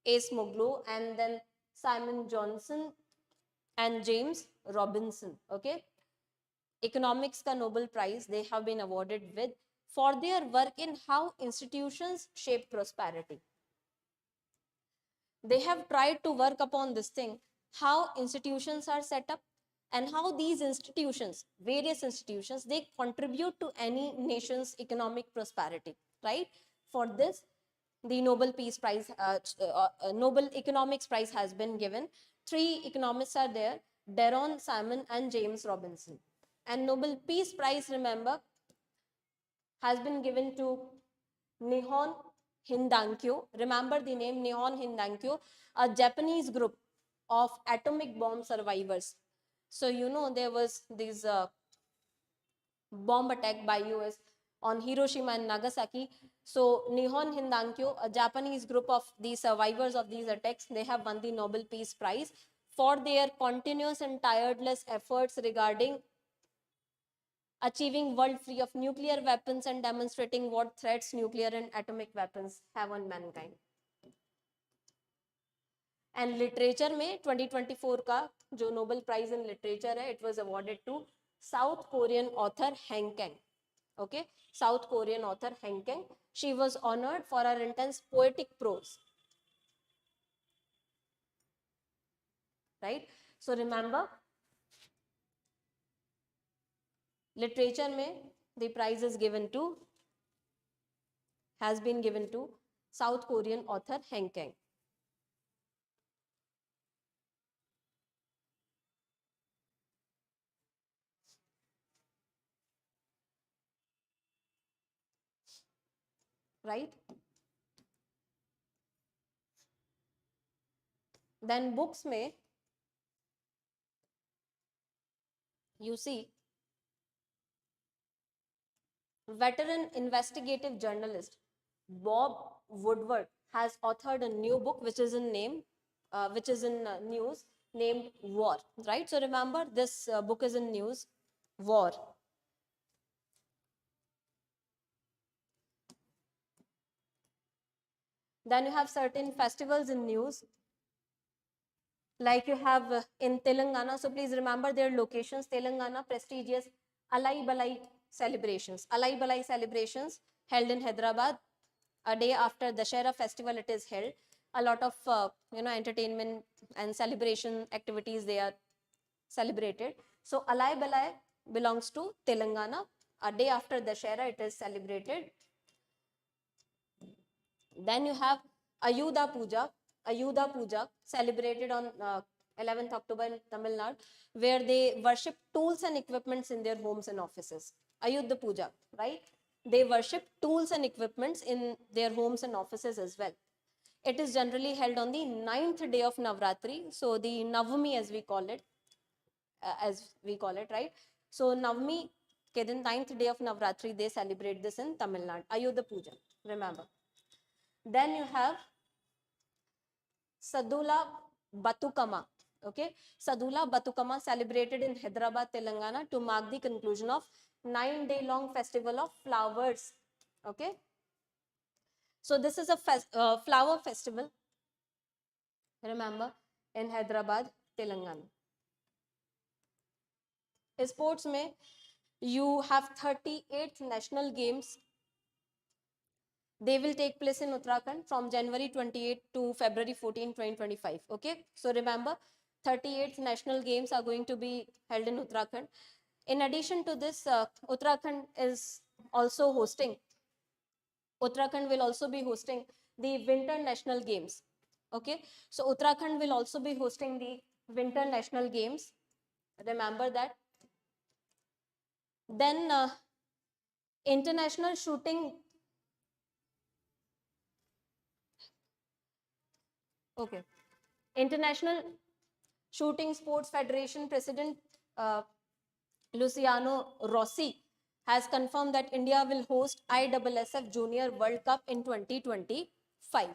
Acemoglu and then Simon Johnson and James Robinson. Okay, economics ka Nobel Prize they have been awarded with for their work in how institutions shape prosperity. They have tried to work upon this thing, how institutions are set up and how these institutions, various institutions, they contribute to any nation's economic prosperity, right? For this, the Nobel Peace Prize, Nobel Economics Prize has been given. 3 economists are there, Deron, Simon and James Robinson. And Nobel Peace Prize, remember, has been given to Nihon Hindankyo. Remember the name Nihon Hindankyo, a Japanese group of atomic bomb survivors. So you know there was this bomb attack by US on Hiroshima and Nagasaki. So Nihon Hindankyo, a Japanese group of the survivors of these attacks, they have won the Nobel Peace Prize for their continuous and tireless efforts regarding achieving world free of nuclear weapons and demonstrating what threats nuclear and atomic weapons have on mankind. And literature में 2024 का जो Nobel Prize in Literature है, it was awarded to South Korean author Hang Kang. Okay, South Korean author Hang Kang. She was honored for her intense poetic prose. Right? So remember, literature में the prize is given to, has been given to South Korean author Hang Kang. Right? Then books में you see veteran investigative journalist Bob Woodward has authored a new book which is in news named War, right? So remember, this book is in news, War. Then you have certain festivals in news, like you have in Telangana. So please remember their locations. Telangana, prestigious Alai Balai celebrations. Alai Balai celebrations held in Hyderabad. A day after Dashera festival it is held. A lot of entertainment and celebration activities, they are celebrated. So Alai Balai belongs to Telangana. A day after Dashera it is celebrated. Then you have Ayudha Puja. Ayudha Puja celebrated on 11th October in Tamil Nadu, where they worship tools and equipments in their homes and offices. Ayudha Puja, right? They worship tools and equipments in their homes and offices as well. It is generally held on the 9th day of Navratri, so the Navami as we call it, right? So Navami, के दिन 9th day of Navratri, they celebrate this in Tamil Nadu. Ayudha Puja, remember. Then you have Sadula Batukama. Okay, Sadula Batukama celebrated in Hyderabad, Telangana to mark the conclusion of 9-day-long festival of flowers. Okay, so this is a flower festival, remember, in Hyderabad, Telangana. Sports में you have 38th national games. They will take place in Uttarakhand from January 28 to February 14, 2025. Okay, so remember, 38th national games are going to be held in Uttarakhand. In addition to this, Uttarakhand will also be hosting the Winter National Games. Okay, so Uttarakhand will also be hosting the Winter National Games. Remember that. Then international shooting. Okay, International Shooting Sports Federation President Luciano Rossi has confirmed that India will host ISSF Junior World Cup in 2025.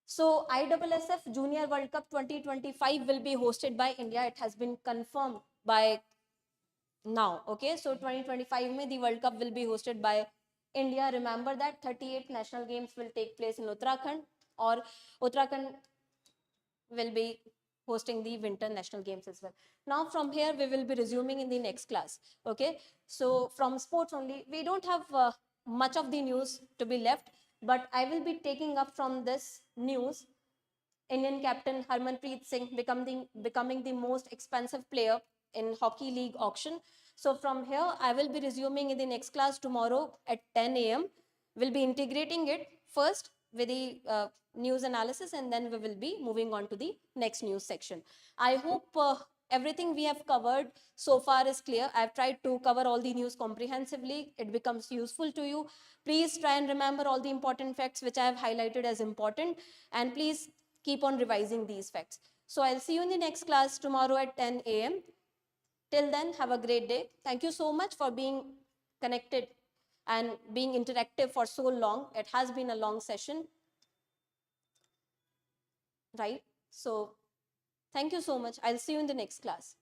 So ISSF Junior World Cup 2025 will be hosted by India. It has been confirmed by now. Okay, so 2025 mein the World Cup will be hosted by India. Remember that 38 national games will take place in Uttarakhand, or Uttarakhand will be hosting the Winter National Games as well. Now from here we will be resuming in the next class. Okay, so from sports only, we don't have much of the news to be left, but I will be taking up from this news. Indian captain Harmanpreet Singh becoming the most expensive player in Hockey League auction. So from here I will be resuming in the next class tomorrow at 10 a.m. We'll be integrating it first with the news analysis, and then we will be moving on to the next news section. I hope everything we have covered so far is clear. I've tried to cover all the news comprehensively. It becomes useful to you. Please try and remember all the important facts which I have highlighted as important, and please keep on revising these facts. So I'll see you in the next class tomorrow at 10 a.m. Till then, have a great day. Thank you so much for being connected and being interactive for so long. It has been a long session, right? So thank you so much. I'll see you in the next class.